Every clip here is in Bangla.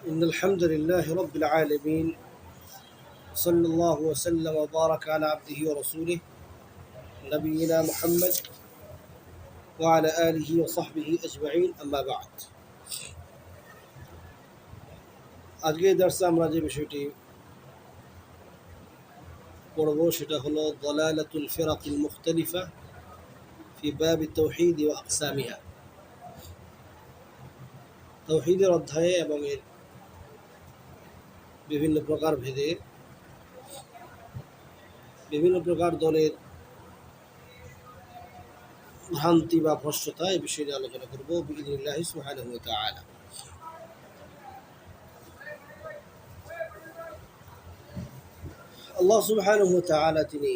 إن الحمد لله رب العالمين صلى الله وسلم وبارك على عبده ورسوله نبينا محمد وعلى آله وصحبه أجمعين أما بعد আজকে দার্সে আমরা যে বিষয়টি পড়ব সেটা হলো দালালাতুল ফিরাকিল মুখতালিফা ফি বাব তাওহীদ ওয়া আকসামিহা। তাওহীদের অধ্যায়ে এবং এর বিভিন্ন প্রকার ভেদে বিভিন্ন প্রকার দলের ভ্রান্তি বা ভ্রষ্টতা এই বিষয়ে আলোচনা করব বিইذنিল্লাহ সুবহানাহু ওয়া তাআলা। আল্লাহ সুবহানাহু ওয়া তাআলা তিনি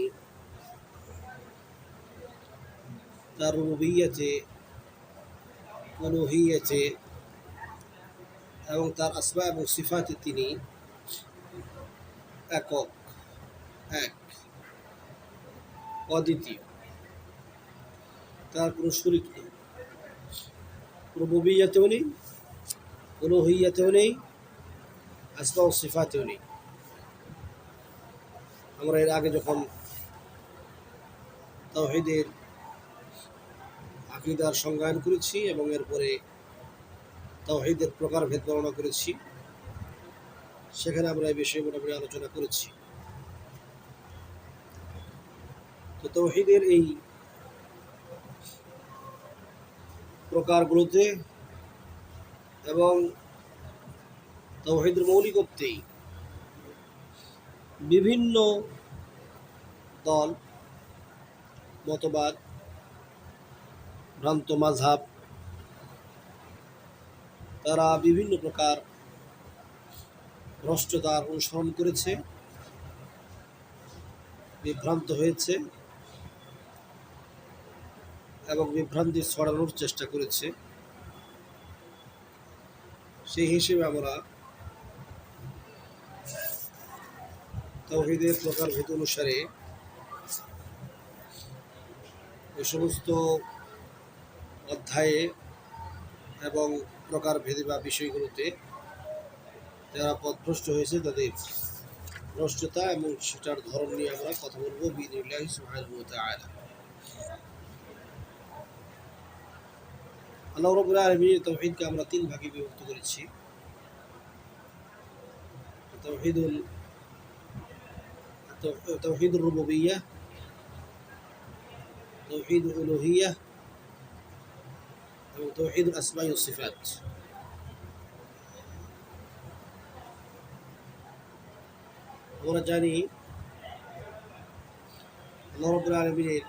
তার রুবুবিয়্যতে, উলুহিয়্যতে এবং তার আসমা এবং সিফাতে তিনি একক, এক, অদ্বিতীয়, তার কোনো শরীক নেই। রুবুবিয়্যতেও নেই, উলুহিয়্যতেও নেই, আসমা ও সিফাতেও নেই। আমরা এর আগে যখন তাওহীদের আকীদার সংজ্ঞায়ন করেছি এবং এরপরে তাওহীদের প্রকারভেদ বর্ণনা করেছি, সেখানে আমরা এই বিষয়ে মোটামুটি আলোচনা করেছি। তো তাওহীদের এই প্রকারগুলোতে এবং তাওহীদের মৌলিকত্বেই বিভিন্ন দল, মতবাদ, ভ্রান্ত মাযহাব তারা বিভিন্ন প্রকার ভ্রষ্টতার অনুসরণ করেছে, বিভ্রান্ত হয়েছে এবং বিভ্রান্তি ছড়ানোর চেষ্টা করেছে। সেই হিসেবে আমরা তাওহীদের প্রকারভেদ অনুসারে এ সমস্ত অধ্যায়ে এবং প্রকারভেদে বা বিষয়গুলোতে যারা পথভ্রষ্ট হয়েছে তাদের ভ্রষ্টতা এবং সেটার ধরন নিয়ে আমরা কথা বলবো বিইذنিল্লাহ সুবহানাহু ওয়া তাআলা। আল্লাহ রাব্বুল আলামিন তাওহীদকে আমরা তিন ভাগে বিভক্ত করেছি। তাওহীদুর রুবুবিয়্যাহ, তাওহীদুল উলুহিয়্যাহ এবং তাওহীদুল আসমা ওয়াস সিফাত। আমরা জানি আল্লাহ রাব্বুল আলামিনের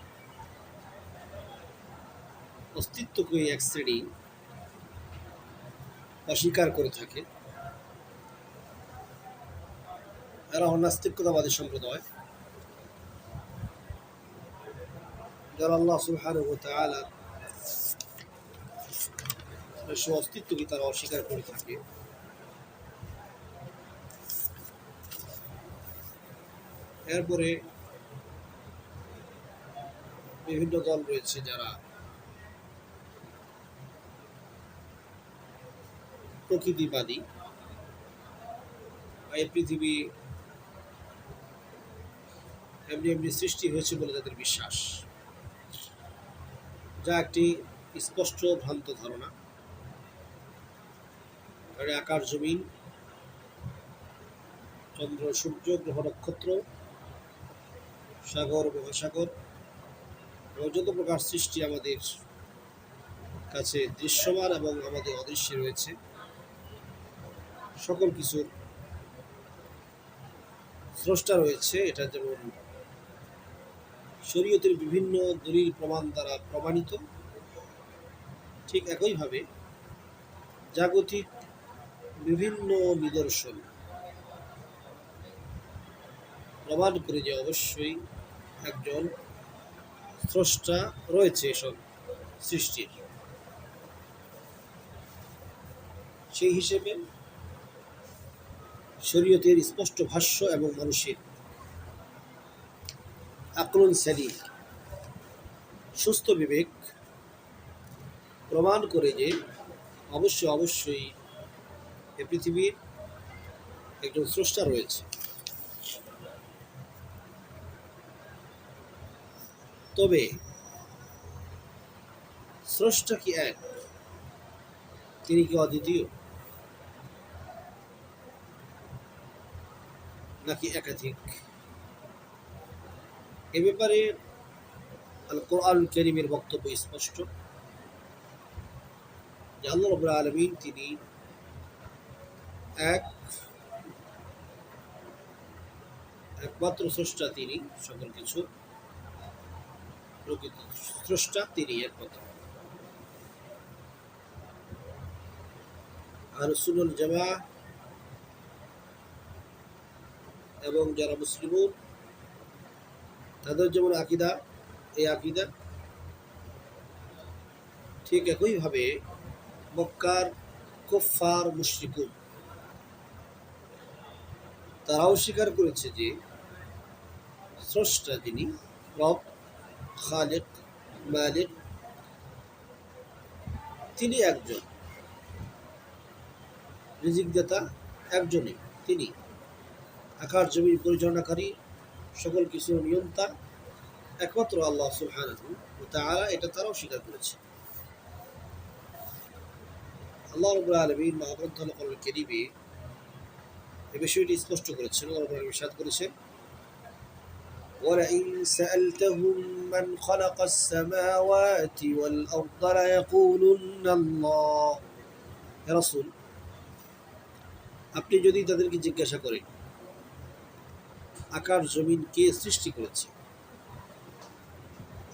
অস্তিত্বকে এক শ্রেণী অস্বীকার করে থাকে। এরা নাস্তিকতাবাদী সম্প্রদায়, যারা আল্লাহ সুবহানাহু ওয়া তাআলার অস্তিত্বকে তারা অস্বীকার করে থাকে। এরপরে বিভিন্ন দল রয়েছে যারা প্রকৃতিবাদী, এই পৃথিবী এমনি এমনি সৃষ্টি হয়েছে বলে তাদের বিশ্বাস, যা একটি স্পষ্ট ভ্রান্ত ধারণা। আকাশ জমিন, চন্দ্র সূর্য, গ্রহ নক্ষত্র, সাগর মহাসাগর এবং যত প্রকার সৃষ্টি আমাদের কাছে দৃশ্যমান এবং আমাদের অদৃশ্যে রয়েছে, সকল কিছুর স্রষ্টা রয়েছে। এটা যেমন শরীয়তের বিভিন্ন দলিল প্রমাণ দ্বারা প্রমাণিত, ঠিক একইভাবে জাগতিক বিভিন্ন নিদর্শন প্রমাণ করে যে অবশ্যই একজন স্রষ্টা রয়েছে এসব সৃষ্টির। সেই হিসেবে শরীয়তের স্পষ্ট ভাষ্য এবং মানুষের আকলুন সালিম, সুস্থ বিবেক প্রমাণ করে যে অবশ্যই এ পৃথিবীর একজন স্রষ্টা রয়েছে। তবে স্রষ্টা কি এক? তিনি কি অদ্বিতীয়, নাকি একাধিক? এ ব্যাপারে আল কোরআন কারীমের বক্তব্য স্পষ্ট যে আল্লাহ রাব্বুল আলামিন তিনি এক, একমাত্র স্রষ্টা, তিনি সকল কিছু প্রকৃত স্রষ্টা তিনি একমাত্র। আর সুন্নাল জামাআহ এবং যারা মুসলিমুন তাদের যেমন আকীদা, এই আকীদা ঠিক একইভাবে মক্কার কুফফার মুশরিকুন তারাও স্বীকার করেছে যে স্রষ্টা যিনি রব, খালিক, মালিক, তিনি একজন, রিজিক দাতা একজনই, তিনি আকাশ জমির পরিচালনাকারী, সকল কিছুর নিয়ন্তা একমাত্র আল্লাহ সুবহানাহু ওয়া তাআলা। এটা তারাও স্বীকার করেছে। আল্লাহ রাব্বুল আলামিন মহাগ্রন্থ আল কোরআনুল কারীমে এই বিষয়টি স্পষ্ট করেছেন। আল্লাহ রাব্বুল আলামিন ইরশাদ করেছেন, وَلَئِن سَأَلْتَهُم مَّنْ خَلَقَ السَّمَاوَاتِ وَالْأَرْضَ لَيَقُولُنَّ اللَّهُ। হে রাসূল, আপনি যদি তাদেরকে জিজ্ঞাসা করেন আকাশ জমিন কে সৃষ্টি করেছে,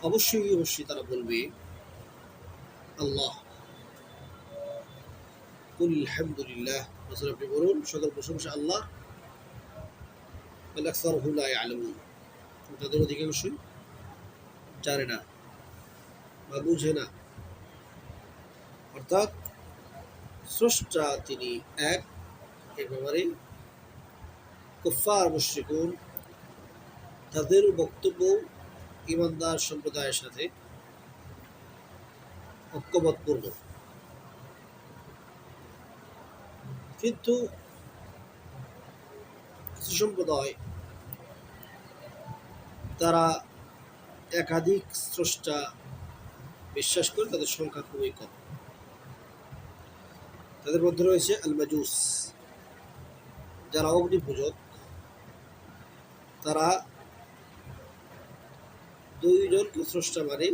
অবশ্যই অবশ্যই তারা বলবে আল্লাহ। কুল আলহামদুলিল্লাহ, রাসূল আপনি বলুন সকল প্রশংসা আল্লাহ, বাল আকসারুহুম লা ইয়ালামুন, তাদের অধিকাংশই জানে না বা বুঝে না। অর্থাৎ স্রষ্টা তিনি এক, এ ব্যাপারে কুফফার মুশরিকুন তাদের বক্তব্য ঈমানদার সম্প্রদায়ের সাথে ঐক্যমতপূর্ণ। কিন্তু কিছু সম্প্রদায় তারা একাধিক স্রষ্টা বিশ্বাস করে, তাদের সংখ্যা খুবই কম। তাদের মধ্যে রয়েছে আল মাজুস, যারা অগ্নি পূজক। তারা দুইজনকে স্রষ্টা মানে,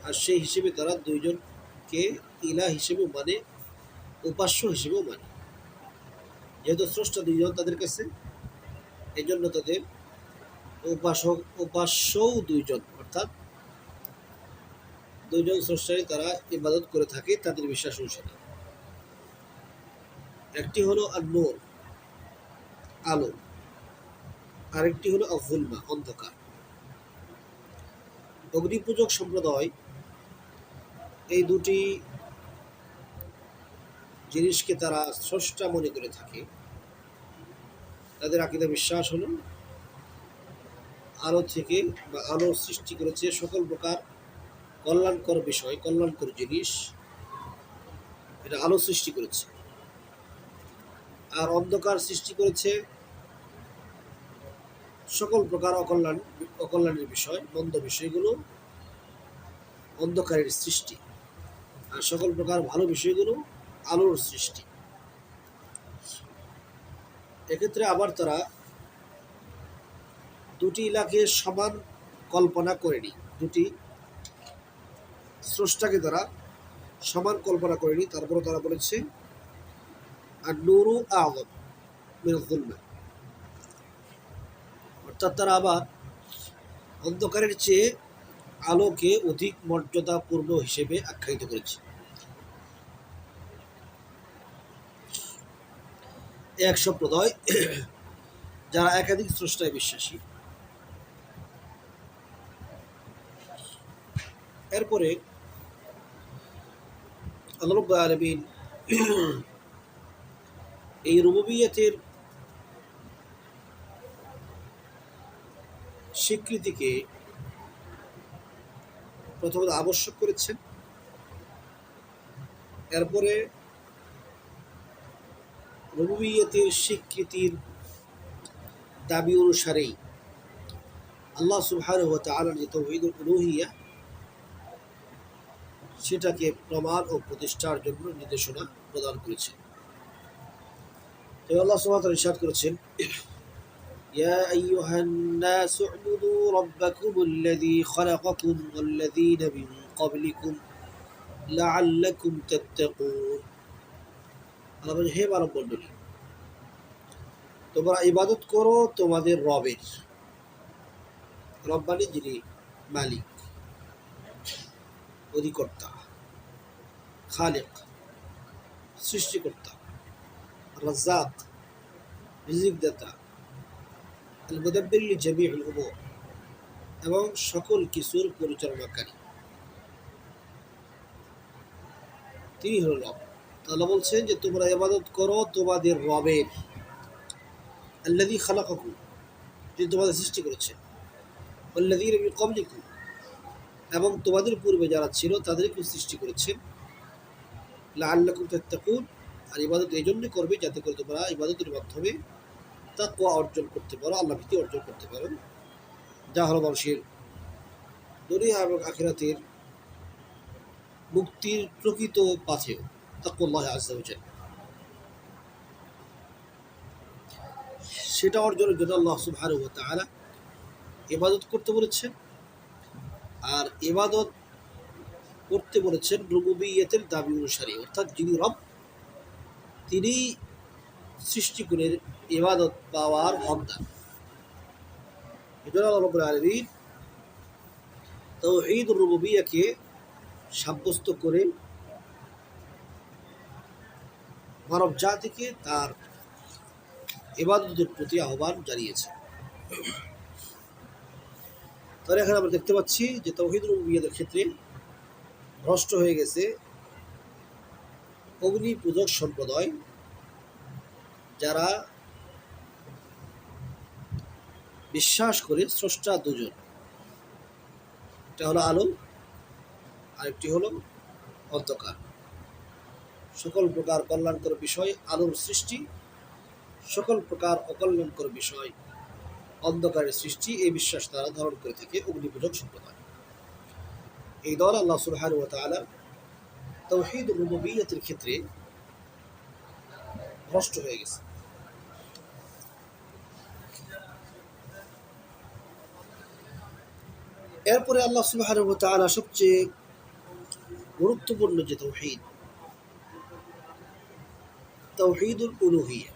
আর সেই হিসেবে তারা দুইজনকে ইলাহ হিসেবে মানে, উপাস্য হিসেবেও মানে। যেহেতু স্রষ্টা দুইজন তাদের কাছে, এই জন্য তাদের উপাস্যও দুইজন, অর্থাৎ দুইজন স্রষ্টারই তারা ইবাদত করে থাকে তাদের বিশ্বাস অনুসারে। একটি হলো আর-নূর, আলো, আরেকটি হলো আয-যুলমা, অন্ধকার। অগ্নিপূজক সম্প্রদায় এই দুটি জিনিসকে তারা স্রষ্টা মনে করে থাকে। তাদের আকীদা বিশ্বাস হলো আলো থেকে বা আলো সৃষ্টি করেছে সকল প্রকার কল্যাণকর বিষয়, কল্যাণকর জিনিস, এটা আলো সৃষ্টি করেছে। আর অন্ধকার সৃষ্টি করেছে সকল প্রকার অকল্যাণের বিষয়, মন্দ বিষয়গুলো অন্ধকারের সৃষ্টি, আর সকল প্রকার ভালো বিষয়গুলো আলোর সৃষ্টি। এক্ষেত্রে আবার তারা দুটি ইলাকে সমান কল্পনা করেনি, দুটি স্রষ্টাকে তারা সমান কল্পনা করেনি। তারপরে তারা বলেছে আর-নূরু আ'যাম মিনায-যুলমা, অর্থাৎ তারা আবার অন্ধকারের চেয়ে আলোকে অধিক মর্যাদাপূর্ণ হিসেবে আখ্যায়িত করেছে। এক সম্প্রদায় যারা একাধিক স্রষ্টায় বিশ্বাসী। এরপরে আল্লাহ রাব্বুল আলামিন এই রুবুবিয়তের স্বীকৃতিকে প্রথমত আবশ্যক করেছেন, এরপরে রুবুবিয়্যতের স্বীকৃতির দাবি অনুসারেই আল্লাহ সুবহানাহু ওয়া তাআলার যে তাওহীদুল উলুহিয়্যাহ সেটাকে প্রমাণ ও প্রতিষ্ঠার জন্য নির্দেশনা প্রদান করেছেন। তো আল্লাহ সুবহানাহু ওয়া তাআলা ইরশাদ করেছেন, ইয়া আইয়ুহান নাসু উ'বুদু রাব্বাকুমুল্লাযী খালাকাকুম ওয়াল্লাযীনা মিন ক্বাবলিকুম লাআল্লাকুম তাত্তাকুন। আল্লাহ বলেন, হে মানব মণ্ডলী, তোমরা ইবাদত করো তোমাদের রবের। রব্বানি যিনি মালিক, অধিকর্তা, খালিক, সৃষ্টিকর্তা, রাজ্জাক, রিজিকদাতা, আল মুদাব্বির লিজামিউল উমুর, এবং সকল কিছুর পরিচালনাকারী, তিনি হল রব। আল্লাহ বলছেন যে তোমরা ইবাদত করো তোমাদের রবের, আল্লাযী খালাকাকুম, যিনি তোমাদের সৃষ্টি করেছেন, ওয়াল্লাযীনা মিন ক্বাবলিকুম, এবং তোমাদের পূর্বে যারা ছিল তাদেরকে সৃষ্টি করেছেন, লাআল্লাকুম তাত্তাকুন, আর ইবাদত এই জন্য করবে যাতে করে তোমরা ইবাদতের মাধ্যমে তাকওয়া অর্জন করতে পারো, আল্লাহ ভীতি অর্জন করতে পারো, যা হলো মানুষের দুনিয়া এবং আখিরাতের মুক্তির প্রকৃত পাথেয়, তাকওয়াল্লাহ আযজা ওয়া জাল। সেটা অর্জনের জন্য আল্লাহ সুবহানাহু ওয়া তাআলা ইবাদত করতে বলেছেন, আর ইবাদত করতে বলেছেন রুবুবিয়্যতের দাবি অনুসারে, অর্থাৎ যিনি রব তিনি সৃষ্টিকুলের ইবাদত পাওয়ার হকদার। এজন্য আল্লাহ রাব্বুল আলামিন তাওহীদুর রুবুবিয়্যাহকে সাব্যস্ত করে মানব জাতিকে তার ইবাদতের প্রতি আহ্বান জানিয়েছে। তাহলে এখানে আমরা দেখতে পাচ্ছি যে তাওহীদুর রুবুবিয়্যাহর ক্ষেত্রে ভ্রষ্ট হয়ে গেছে অগ্নি পূজক সম্প্রদায়, যারা বিশ্বাস করে স্রষ্টা দুজন, একটা হলো আলো আরেকটি হলো অন্ধকার। সকল প্রকার কল্যাণকর বিষয় আলোর সৃষ্টি, সকল প্রকার অকল্যাণকর বিষয় অন্ধকারের সৃষ্টি, এই বিশ্বাস তারা ধারণ করে থাকে অগ্নিপূজক সম্প্রদায়। এই দল আল্লাহ সুবহানাহু ওয়া তাআলা তাওহীদুর রুবুবিয়্যাতের ক্ষেত্রে ভ্রষ্ট হয়ে গেছে। এরপরে আল্লাহ সুবহানাহু ওয়া তাআলা সবচেয়ে গুরুত্বপূর্ণ যে তাওহীদ, তাওহীদুল উলুহিয়্যাহ,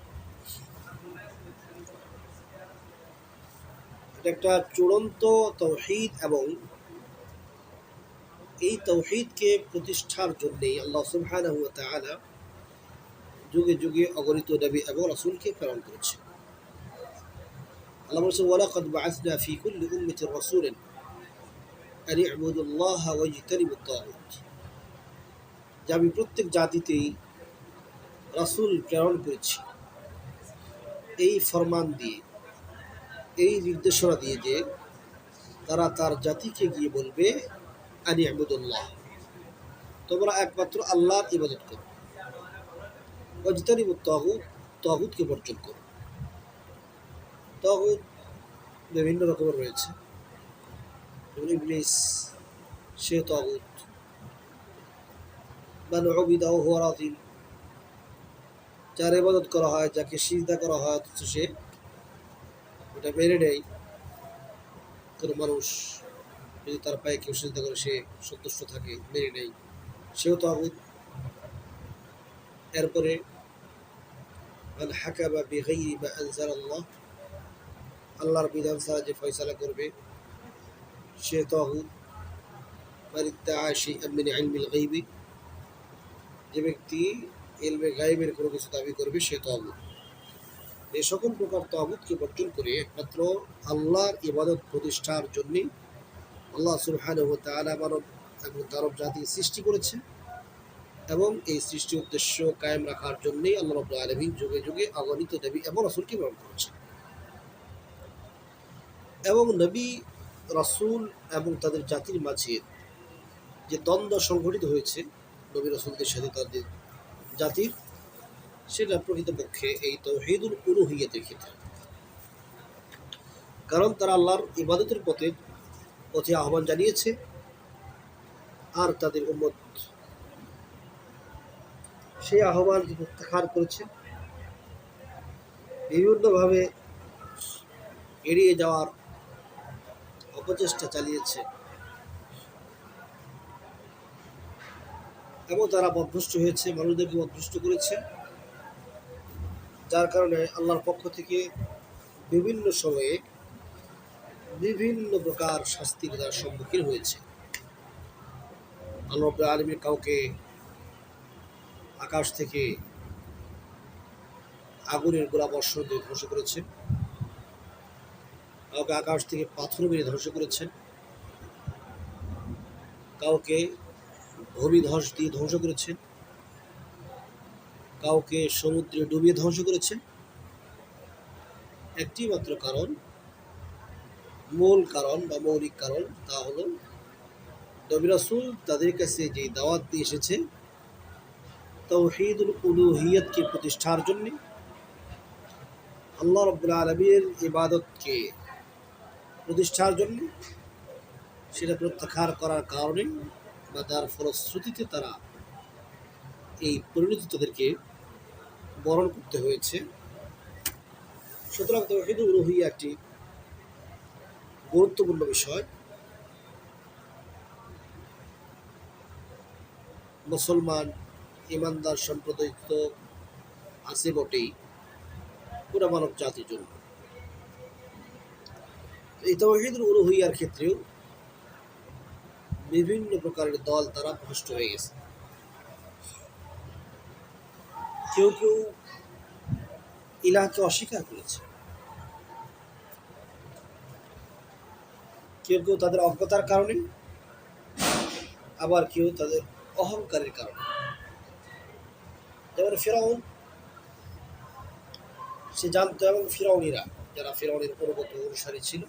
এটা একটা চূড়ান্ত তাওহীদ, এবং এই তাওহীদকে প্রতিষ্ঠার জন্যই আল্লাহ সুবহানাহু ওয়া তাআলা যুগে যুগে অগণিত নবী এবং রাসূলকে প্রেরণ করেছেন। আল্লাহ বলেছেন, ওয়ালাকাদ বাআসনা ফি কুল্লি উম্মাতির রাসূলান আন ই'বুদুল্লাহা ওয়াজতানিবুত তাগুত, যে আমি প্রত্যেক জাতিতেই রাসূল প্রেরণ করেছি এই ফরমান দিয়ে, এই নির্দেশনা দিয়ে যে তারা তার জাতিকে গিয়ে বলবে আন ই'বুদুল্লাহ, তোমরা একমাত্র আল্লাহর ইবাদত করো, ওয়াজতানিবুত তাগুত, তাগুতকে বর্জন করো। তাগুত বিভিন্ন রকমের রয়েছে, যেমন ইবলিস, সে তাগুত, মান উবিদা ওয়া হুয়া রাদিন, যার ইবাদত করা হয়, যাকে সিজদা করা হয় অথচ সে এটা মেনে নেয়। কোনো মানুষ যদি তার পায়ে কেউ সিজদা করে সে সন্তুষ্ট থাকে, মেনে নেয়, সেও তাগুত। এরপরে মান হাকামা বিগাইরি মা আনজালাল্লাহ, আল্লাহর বিধান ছাড়া যে ফয়সালা করবে সে তাগুত। মান ইদ্দাআ শাইআন মিন ইলমিল গায়বি, যে ব্যক্তি ইলমে গায়বের কোনো কিছু দাবি করবে সে তাগুত। এই সকল প্রকার তাগুতকে বর্জন করে একমাত্র আল্লাহর ইবাদত প্রতিষ্ঠার জন্যে আল্লাহ সুবহানাহু ওয়া তাআলা মানব এবং দানব জাতি সৃষ্টি করেছে, এবং এই সৃষ্টি উদ্দেশ্য কায়েম রাখার জন্যই আল্লাহ রাব্বুল আলামিন যুগে যুগে অগণিত নবী এবং রাসূলকে প্রেরণ করেছেন। এবং নবী, রাসূল এবং তাদের জাতির মাঝে যে দ্বন্দ্ব সংঘটিত হয়েছে নবী রাসূলদের সাথে তাদের জাতির, সেটা প্রকৃতপক্ষে এই তাওহীদুল উলুহিয়্যাতের ক্ষেত্রে, কারণ তারা আল্লাহর ইবাদতের পথে আহ্বান জানিয়েছে, আর তাদের উম্মত সেই আহ্বান প্রত্যাখ্যান করেছে, বিভিন্নভাবে এড়িয়ে যাওয়ার অপচেষ্টা চালিয়েছে, এবং তারা পথভ্রষ্ট হয়েছে, মানুষদেরকে পথভ্রষ্ট করেছে, যার কারণে আল্লাহর পক্ষ থেকে বিভিন্ন সময়ে বিভিন্ন প্রকার শাস্তির তার সম্মুখীন হয়েছে। আল্লাহ রাব্বুল আলামিন কাউকে আকাশ থেকে আগুনের গোলা বর্ষণ দিয়ে ধ্বংস করেছেন, কাউকে আকাশ থেকে পাথর মেরে ধ্বংস করেছেন, কাউকে ভূমিধস দিয়ে ধ্বংস করেছেন, কাউকে সমুদ্রে ডুবিয়ে ধ্বংস করেছেন। একটি মাত্র কারণ, মূল কারণ বা মৌলিক কারণ, তা হলো নবী রাসূল তাদের কাছে যে দাওয়াত দিয়ে এসেছে তাওহীদুল উলুহিয়্যাতকে প্রতিষ্ঠার জন্য, আল্লাহ রাব্বুল আলামিনের ইবাদতকে প্রতিষ্ঠার জন্য, সেটা প্রত্যাখ্যান করার কারণে বা তার ফলশ্রুতিতে তারা এই পরিণতি তাদেরকে বরণ করতে হয়েছে। সুতরাং তাওহীদুল উলুহিয়্যা একটি গুরুত্বপূর্ণ বিষয়। মুসলমান ইমানদার সম্প্রদায় তো আছে বটেই, পুরো মানব জাতির জন্য। এই তাওহীদুল উলুহিয়্যার ক্ষেত্রেও বিভিন্ন প্রকারের দল তারা ভ্রষ্ট হয়ে গেছে। কেউ কেউ ইলাহকে অস্বীকার করেছে, কেউ কেউ তাদের অজ্ঞতার কারণে, আবার কেউ তাদের অহংকারের কারণে। যেমন ফিরআউন, সে জানতো, এবং ফিরআউনীরা যারা ফিরআউনের অনুগত অনুসারী ছিল,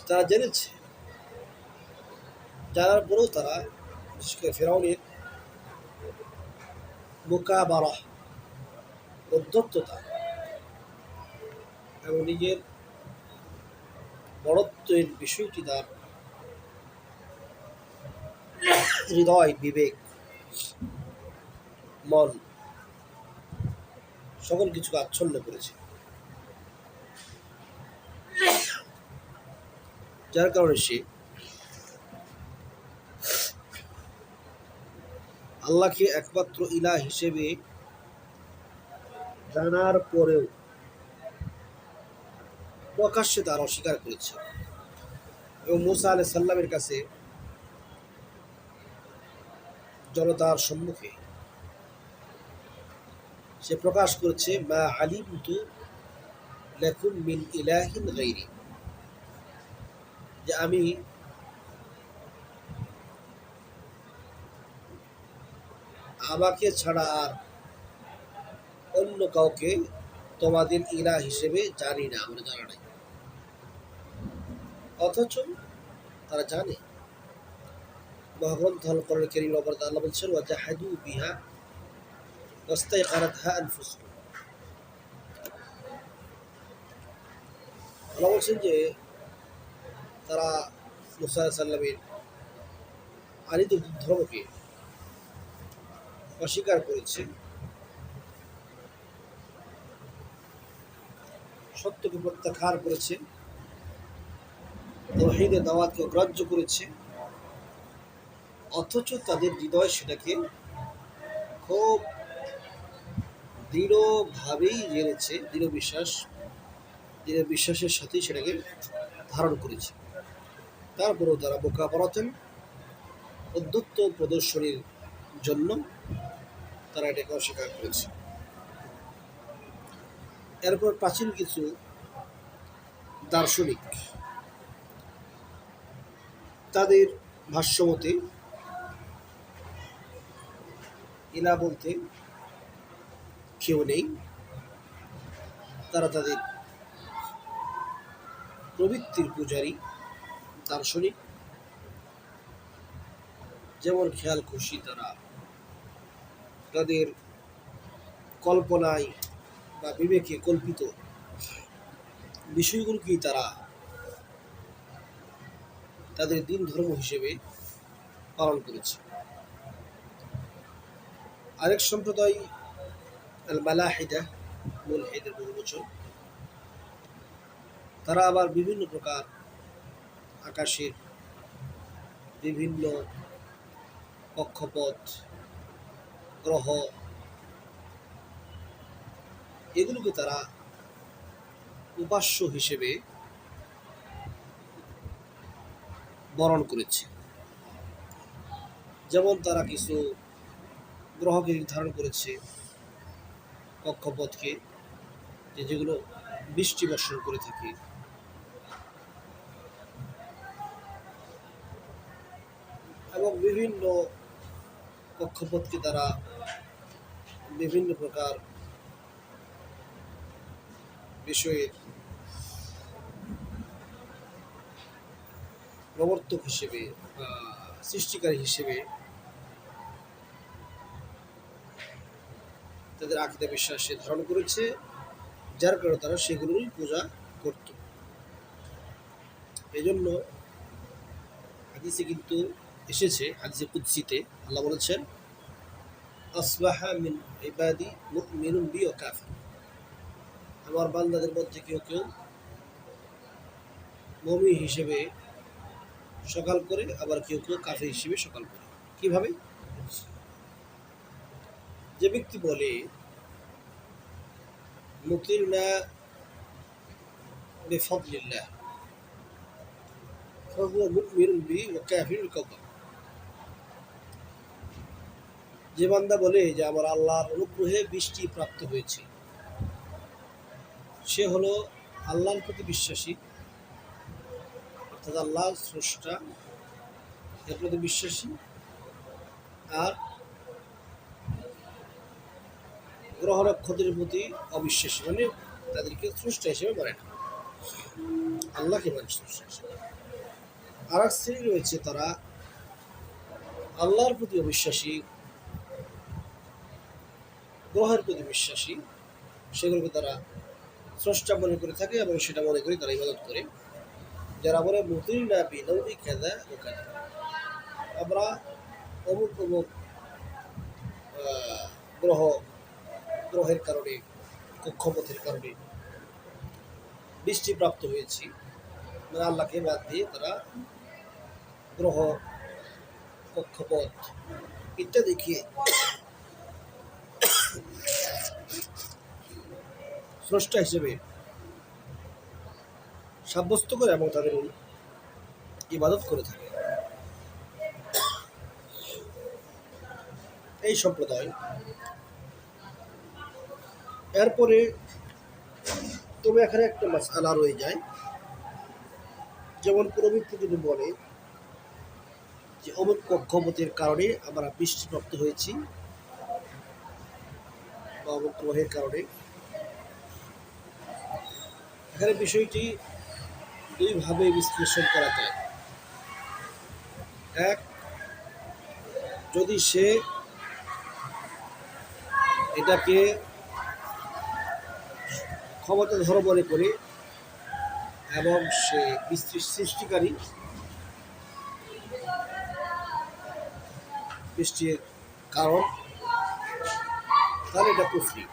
তারা জেনেছে, জানার পরেও তারা, বিশেষ করে ফিরআউনের মুকাবারা, উদ্ধততা এবং নিজের বড়ত্বের বিষয়টি তার হৃদয়, বিবেক, মন সকল কিছুকে আচ্ছন্ন করেছে, যার কারণে সে আল্লাহকে একমাত্র ইলাহ হিসেবে জানার পরেও প্রকাশ্যে তার অস্বীকার করেছে। এবং মুসা আলাইহিস সালামের কাছে জনতার সম্মুখে সে প্রকাশ করেছে, মা আলিমতু লাকুম মিন ইলাহিন গায়রি, যে আমি আমাকে ছাড়া আর অন্য কাউকে তোমাদের ইলাহ হিসেবে জানি না, আমরা জানা নাই। অথচ তারা জানে। মহাগ্রন্থ আল কোরআন কারীমের উপর আল্লাহ বলছেন, ওয়া জাহাদু বিহা ওয়াস্তাইকানাতহা আনফুসুহুম। আল্লাহ বলছেন যে তারা মুসা আলাইহিস সালামের আনিত ধর্মকে অস্বীকার করেছে, সত্যকে প্রত্যাখ্যান করেছে, তাওহীদের দাওয়াতকে অগ্রাহ্য করেছে, অথচ তাদের হৃদয় সেটাকে খুব দৃঢ়ভাবেই জেনেছে, দৃঢ় বিশ্বাসের সাথেই সেটাকে ধারণ করেছে। তারপরেও তারা মুকাবারাতান, উদ্ধত্ত প্রদর্শনীর জন্য তারা এটাকে অস্বীকার করেছে। এরপর প্রাচীন কিছু দার্শনিক তাদের ভাষ্যমতে ইলাহ বলতে কেউ নেই, তারা তাদের প্রবৃত্তির পূজারী দার্শনিক, যেমন খেয়াল খুশি তারা তাদের কল্পনায় বা বিবেকে কল্পিত বিষয়গুলোকেই তারা তাদের দিন ধর্ম হিসেবে পালন করেছে। আরেক সম্প্রদায় আল মালাহিদা, মুলহিদের বহুবচন, তারা আবার বিভিন্ন প্রকার আকাশের বিভিন্ন কক্ষপথ, গ্রহ, এগুলোকে তারা উপাস্য হিসেবে বরণ করেছে। যেমন তারা কিছু গ্রহকে নির্ধারণ করেছে, কক্ষপথকে, যেগুলো বৃষ্টি বর্ষণ করে থাকে, এবং বিভিন্ন কক্ষপথকে তারা বিভিন্ন প্রকার বিষয়ের প্রবর্তক হিসেবে, সৃষ্টিকারী হিসেবে তাদের আকীদা বিশ্বাসে ধারণ করেছে, যার কারণে তারা সেগুলোরই পূজা করত। এই জন্য হাদিসে কিন্তু এসেছে, হাদিসে কুদসিতে আল্লাহ বলেছেন, আসবাহা মিন ইবাদি মুমিনুন বি ওয়া কাফির, আমার বান্দাদের মধ্যে কেউ কেউ মুমিন হিসেবে সকাল করে, আবার কেউ কেউ কাফির হিসেবে সকাল করে। কিভাবে? যে ব্যক্তি বলে মুতিরনা বিফাদলিল্লাহ ফাহুয়া মুমিনুন বি ওয়া কাফিরুল কাওকাব, যে বান্দা বলে যে আমার আল্লাহর অনুগ্রহে বৃষ্টি প্রাপ্ত হয়েছে, সে হলো আল্লাহর প্রতি বিশ্বাসী, অর্থাৎ আল্লাহ স্রষ্টা এর প্রতি বিশ্বাসী, আর গ্রহ নক্ষত্রের প্রতি অবিশ্বাসী, মানে তাদেরকে স্রষ্টা হিসেবে মানে না, আল্লাহকে মানে স্রষ্টা হিসেবে। আর এক শ্রেণী রয়েছে, তারা আল্লাহর প্রতি অবিশ্বাসী, গ্রহের প্রতি বিশ্বাসী, সেগুলোকে তারা স্রষ্টা মনে করে থাকে এবং সেটা মনে করে তারা ইবাদত করে। যারা বলে মুতিরনা বিনৌমি কাযা ওয়া কাযা, আমরা অমুক অমুক গ্রহের কারণে, কক্ষপথের কারণে বৃষ্টিপ্রাপ্ত হয়েছি, মানে আল্লাহকে বাদ দিয়ে তারা গ্রহ, কক্ষপথ ইত্যাদিকে স্রষ্টা হিসেবে সাব্যস্ত করে এবং তাদের ইবাদত করে থাকে। এই সম্প্রদায়। এরপরে তবে এখানে একটা মাসআলা রয়ে যায়, যেমন কোনো ব্যক্তি যদি বলে যে অমুক কক্ষপথের কারণে আমরা বৃষ্টিপ্রাপ্ত হয়েছি বা অমুক গ্রহের কারণে, এখানে বিষয়টি দুইভাবে বিশ্লেষণ করা যায়। এক, যদি সে এটাকে ক্ষমতাধর মনে করে এবং সে সৃষ্টিকারী, বৃষ্টির কারণ, তাহলে এটা কুফরি।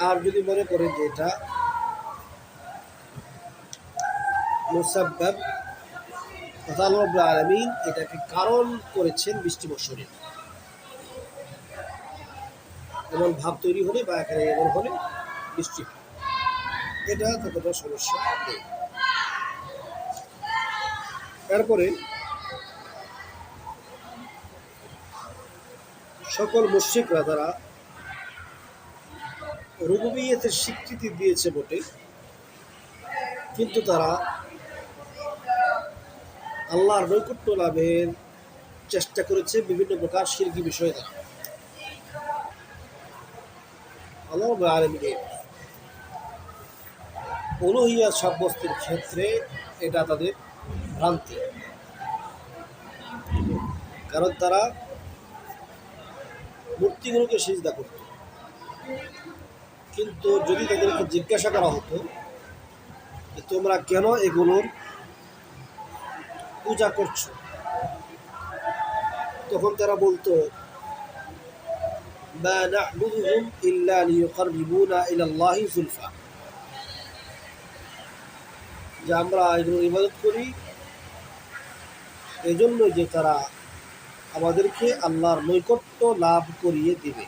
আর যদি মনে করে যে এটা মুসাব্বাব, তথা আল্লাহ রাব্বুল আলামিন এটাকে কারণ করেছেন বৃষ্টি বর্ষণের, এমন ভাব তৈরি হলে বা এখানে এমন হলে বৃষ্টি হয়, এটা ততটা সমস্যা নেই। তারপরে সকল মুশরিকরা তারা রুবুবিয়্যতের স্বীকৃতি দিয়েছে বটে, কিন্তু তারা আল্লাহর নৈকট্য লাভের চেষ্টা করেছে বিভিন্ন প্রকার শিরকি বিষয় দ্বারা। আল্লাহ রাব্বুল আলামিনের উলুহিয়াত সাব্যস্তের ক্ষেত্রে এটা তাদের ভ্রান্তি। কারণ তারা মূর্তিগুলোকে সিজদা করত। কিন্তু যদি তাদেরকে জিজ্ঞাসা করা হতো যে তোমরা কেন এগুলোর পূজা করছো, তখন তারা বলতো মা না'বুদুহুম ইল্লা লিয়ুকাররিবুনা ইলাল্লাহি যুলফা, যে আমরা এগুলোর ইবাদত করি এজন্য যে তারা আমাদেরকে আল্লাহর নৈকট্য লাভ করিয়ে দিবে।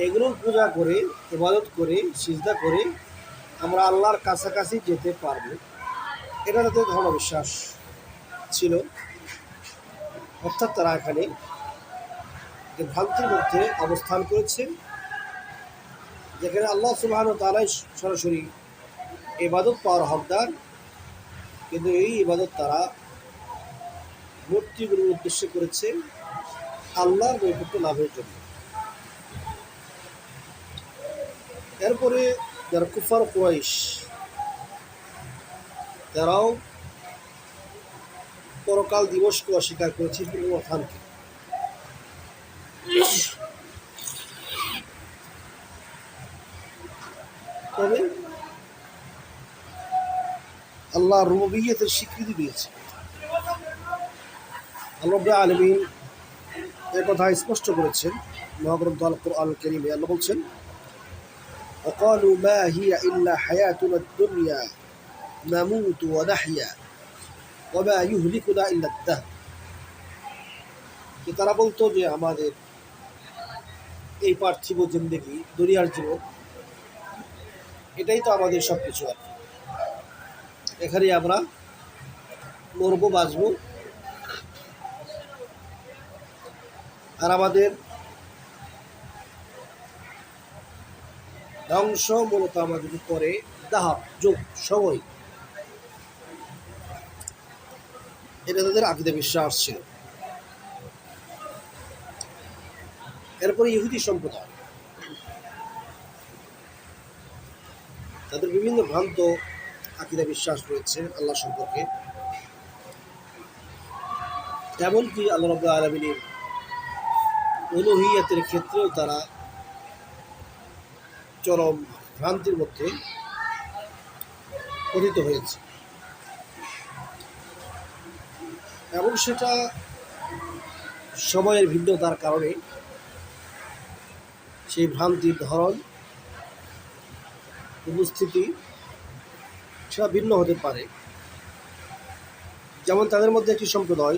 এগুলোর পূজা করে, ইবাদত করে, সিজদা করে আমরা আল্লাহর কাছাকাছি যেতে পারবো, এটা তাদের ধারণা বিশ্বাস ছিল। অর্থাৎ তারা এখানে যে ভ্রান্তির মধ্যে অবস্থান করেছে, যেখানে আল্লাহ সুবহানাহু ওয়া তাআলাই সরাসরি ইবাদত পাওয়ার হকদার, কিন্তু এই ইবাদত তারা মূর্তিগুলোর উদ্দেশ্যে করেছে আল্লাহর নৈকট্য লাভের জন্য। এরপরে যারা কুফার কুরাইশ, তারাও পরকাল দিবসকে অস্বীকার করেছে পুনরুত্থানকে। তবে আল্লাহ রুবুবিয়্যতের স্বীকৃতি দিয়েছে। আল্লাহ রাব্বুল আলামিন এ কথা স্পষ্ট করেছেন মহাগ্রন্থ আল কুরআনুল কারীমে। আল্লাহ বলছেন وقالوا ما هي إلا حياتنا الدنيا نموت ونحيا وما يهلكنا إلا الدهر, যে তারা বলতো যে আমাদের এই পার্থিব জিন্দেগি, দুনিয়ার জীবন, এটাই তো আমাদের সব কিছু, আর এখানে আমরা মরবো, বাঁচবো, আর আমাদের ধ্বংস মূলত আমাদের করে দাহাব, যুগ, সময়। এটা তাদের আকীদা বিশ্বাস ছিল। এরপরে ইহুদি সম্প্রদায়, তাদের বিভিন্ন ভ্রান্ত আকীদা বিশ্বাস রয়েছে আল্লাহ সম্পর্কে। এমনকি আল্লাহ রাব্বুল আলামিনের উলুহিয়তের ক্ষেত্রেও তারা চরম ভ্রান্তির মধ্যে পতিত হয়েছে, এবং সেটা সময়ের ভিন্নতার কারণে সেই ভ্রান্তির ধরন, উপস্থিতি সেটা ভিন্ন হতে পারে। যেমন তাদের মধ্যে একটি সম্প্রদায়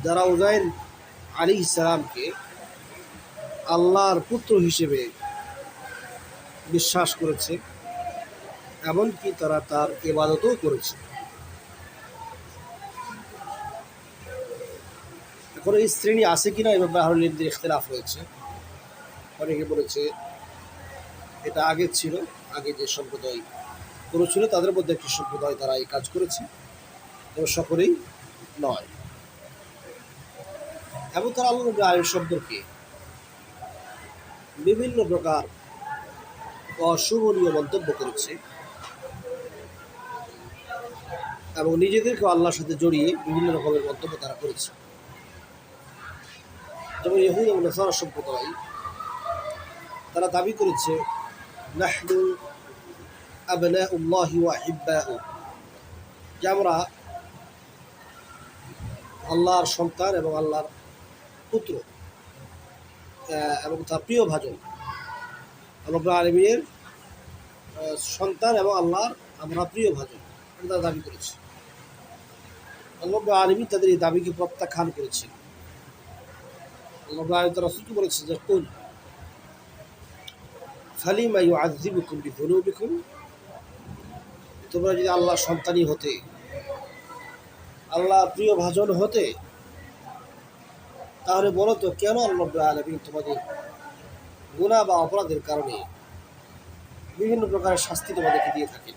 যারা উযাইর আলাইহিস সালামকে আল্লাহর পুত্র হিসেবে বিশ্বাস করেছে, এমনকি তারা তার ইবাদতও করেছে। এখন এই শ্রেণী আছে কিনা এ ব্যাপারে আহলে ইলমের ইখতিলাফ রয়েছে। অনেকে বলেছে এটা আগে ছিল, আগে যে সম্প্রদায় করেছিল তাদের মধ্যে একটি সম্প্রদায় তারা এই কাজ করেছে, তবে সকলেই নয়। এবং তারা আল্লাহ রাব্বুল আলামিন সম্পর্কে বিভিন্ন প্রকার অশুভনীয় মন্তব্য করেছে, এবং নিজেদেরকে আল্লাহর সাথে জড়িয়ে বিভিন্ন রকমের মন্তব্য তারা করেছে। যেমন ইহুদ এবং নাসারা সম্প্রদায়, তারা দাবি করেছে নাহনু আবনাউল্লাহি ওয়া আহিব্বাউ, যে আমরা আল্লাহর সন্তান এবং আল্লাহর পুত্র এবং তার প্রিয় ভাজন, আল্লাহ রাব্বুল আলামিনের সন্তান এবং আল্লাহর আমরা প্রিয় ভাজন, তারা দাবি করেছে। আল্লাহ রাব্বুল আলামিন তাদের এই দাবিকে প্রত্যাখ্যান করেছেন। আল্লাহ রাব্বুল আলামিন তার রাসূলকে বলেছেন যে কুল ফালিমা ইউআযযিবুকুম বিযুনুবিকুম, তোমরা যদি আল্লাহর সন্তানই হতে, আল্লাহর প্রিয় ভাজন হতে, তাহলে বলো তো কেন আল্লাহ রাব্বুল আলামিন তোমাদের গুনাহ বা অপরাধের কারণে বিভিন্ন প্রকারের শাস্তি তোমাদেরকে দিয়ে থাকেন।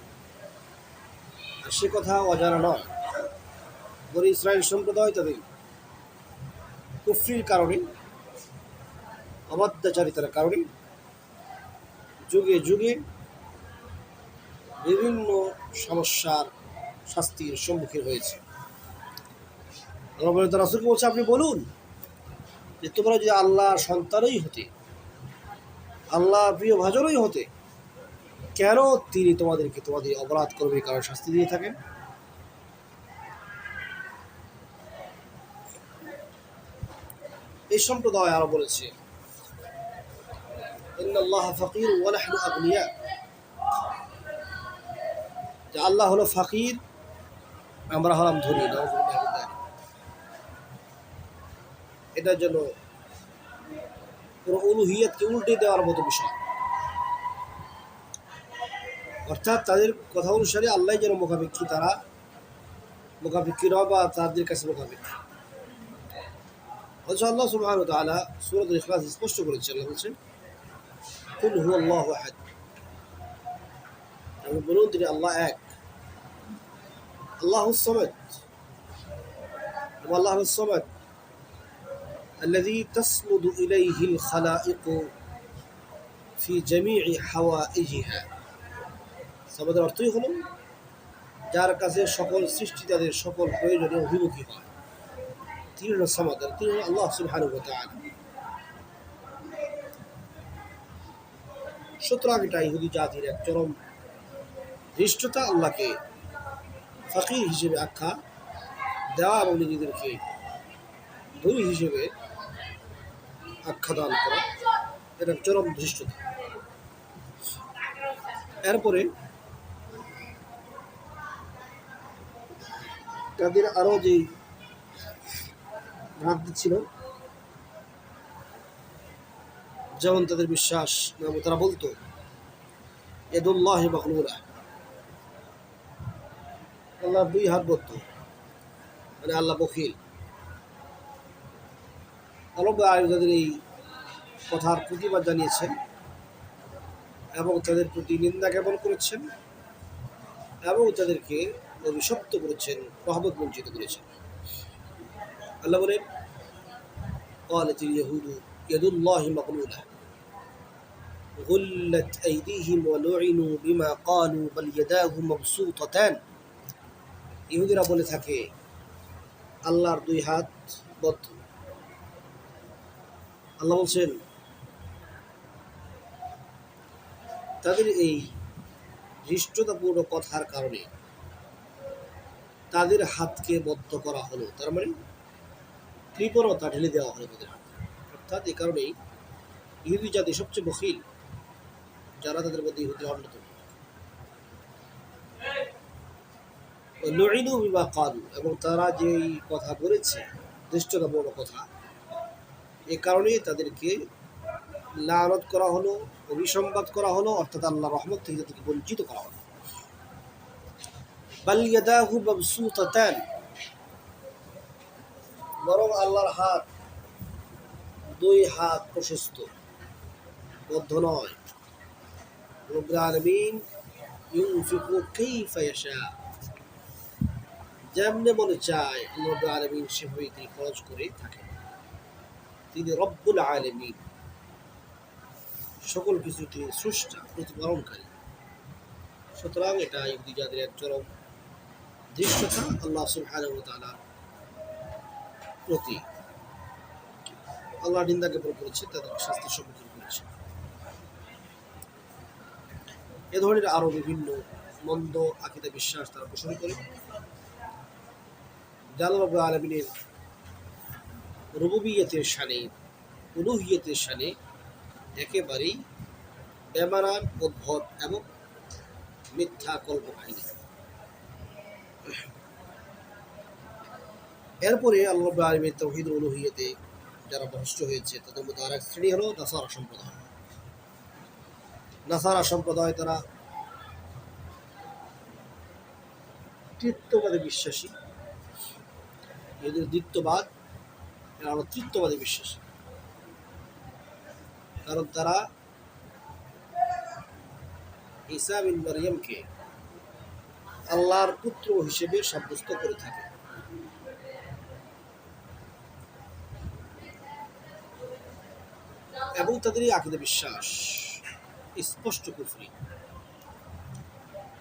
আর সে কথা অজানা নয়। বনী ইসরাইল সম্প্রদায় তাদের কুফরির কারণে, অবাধ্যাচারিতার কারণে যুগে যুগে বিভিন্ন সমস্যার শাস্তির সম্মুখীন হয়েছে। রাসূলকে বলছে আপনি বলুন যে তোমরা যদি আল্লাহর সন্তানই হতে, আল্লাহর প্রিয় ভাজনই হতে, কেন তিনি তোমাদেরকে তোমাদের অপরাধ করবে কারণ শাস্তি দিয়ে থাকেন? এই সম্প্রদায় আরো বলেছে ইন্নাল্লাহা ফাকির ওয়া নাহনু আগনিয়া, যে আল্লাহ হলো ফাকির, আমরা হলাম ধনী। এটার জন্য পুরো উলুহিয়তকে উল্টে দেওয়ার মতো বিষয়। অর্থাৎ তাদের কথা অনুসারে আল্লাহ যেন মুখাপেক্ষী, তারা মুখাপেক্ষী নয় বা তাদের কাছে মুখাপেক্ষী। অথচ আল্লাহ সুবহানাহু ওয়া তাআলা সূরাতুল ইখলাস স্পষ্ট করেছেন। আল্লাহ বলছেন কুল হুয়াল্লাহু আহাদ, আমি বলুন তিনি আল্লাহ এক, আল্লাহুস সামাদ, আল্লাহুস সামাদ الذي تصمد إليه الخلائق في جميع حوائجها। সামাদের অর্থই হলো যার কাছে সকল সৃষ্টি তাদের সকল প্রয়োজনে অভিমুখী হয়, তিনি হলো সামাদ, তিনি হলো আল্লাহ সুবহানাহু ওয়া তাআলা। সুতরাং এটা ইহুদি জাতির এক চরম ধৃষ্টতা, আল্লাহকে ফকির হিসেবে আখ্যা দেওয়া এবং নিজেদেরকে ধনী হিসেবে আখ্যা দান করা, এটা চরম ধৃষ্টতা। এরপরে তাদের আরো যে ভাগ দিচ্ছিল, যেমন তাদের বিশ্বাস, তারা বলতো ইয়াদুল্লাহি মাগলুলা, আল্লাহ দুই হাত বদ্ধ, মানে আল্লাহ বখিল। আল্লাহ তাদের এই কথার প্রতিবাদ জানিয়েছেন এবং তাদের প্রতি নিন্দা জ্ঞাপন করেছেন এবং তাদেরকে অভিশপ্ত করেছেন, রহমত বঞ্চিত করেছেন। আল্লাহ বলেন قالت اليهود يد الله مغلولة غلت أيديهم ولعنوا بما قالوا بل يداه مبسوطتان। ইহুদিরা বলে থাকে আল্লাহর দুই হাত বদ্ধ। আল্লাহ বলছেন তাদের এই ধৃষ্টতাপূর্ণ কথার কারণে তাদের হাতকে বদ্ধ করা হলো, তার মানে কৃপণতা ঢেলে দেওয়া হলো তাদের হাতে। অর্থাৎ এই কারণেই ইহুদি জাতি সবচেয়ে বখিল, যারা তাদের মধ্যে ইহুদি অন্যতম। লুইনু বিমা ক্বালু, এবং তারা যেই কথা বলেছে ধৃষ্টতাপূর্ণ কথা, এ কারণেই তাদেরকে লানত করা হলো, অভিসম্বাদ করা হলো, অর্থাৎ আল্লাহ রহমত থেকে তাদেরকে বঞ্চিত করা হলো। বাল ইয়াদাহু মাবসুতাতান, বরং আল্লাহর হাত, দুই হাত প্রশস্ত, বদ্ধ নয়। রব্বুল আলামিন ইউনফিকু কাইফা ইয়াশা, যেমনে মনে চায় রব্বুল আলামিন সেভাবেই তিনি খরচ করে থাকেন। তিনি রব্বুল আলামিন, সকল কিছু তিনি স্রষ্টা, প্রতিপালনকারী। সুতরাং এটা ইহুদি জাতির এক চরম ধৃষ্টতা আল্লাহ সুবহানাহু ওয়া তাআলার প্রতি। আল্লাহ নিন্দা জ্ঞাপন করেছে, তাদেরকে শাস্তির সম্মুখীন করেছে। এ ধরনের আরো বিভিন্ন মন্দ আকীদা বিশ্বাস তারা পোষণ করে, যা আল্লাহ রাব্বুল আলামিনের রুবুবিয়তের শানে, উলুহিয়তের শানে একেবারেই বেমানান, উদ্ভট এবং মিথ্যা কল্পকাহিনী। এরপরে আল্লাহ রাব্বুল আলামিনের তাওহীদ উলুহিয়তে যারা ভ্রষ্ট হয়েছে তাদের মধ্যে আরেক শ্রেণী হলো নাসারা সম্প্রদায়। নাসারা সম্প্রদায় তারা তৃত্ববাদে বিশ্বাসী, এদের দ্বিত্ববাদ, এরা হলো তৃত্ববাদে বিশ্বাসী। কারণ তারা ঈসা বিন মারইয়ামকে আল্লাহর পুত্র হিসেবে সাব্যস্ত করে থাকে। এবং তাদের এই আকীদা বিশ্বাস স্পষ্ট কুফরি,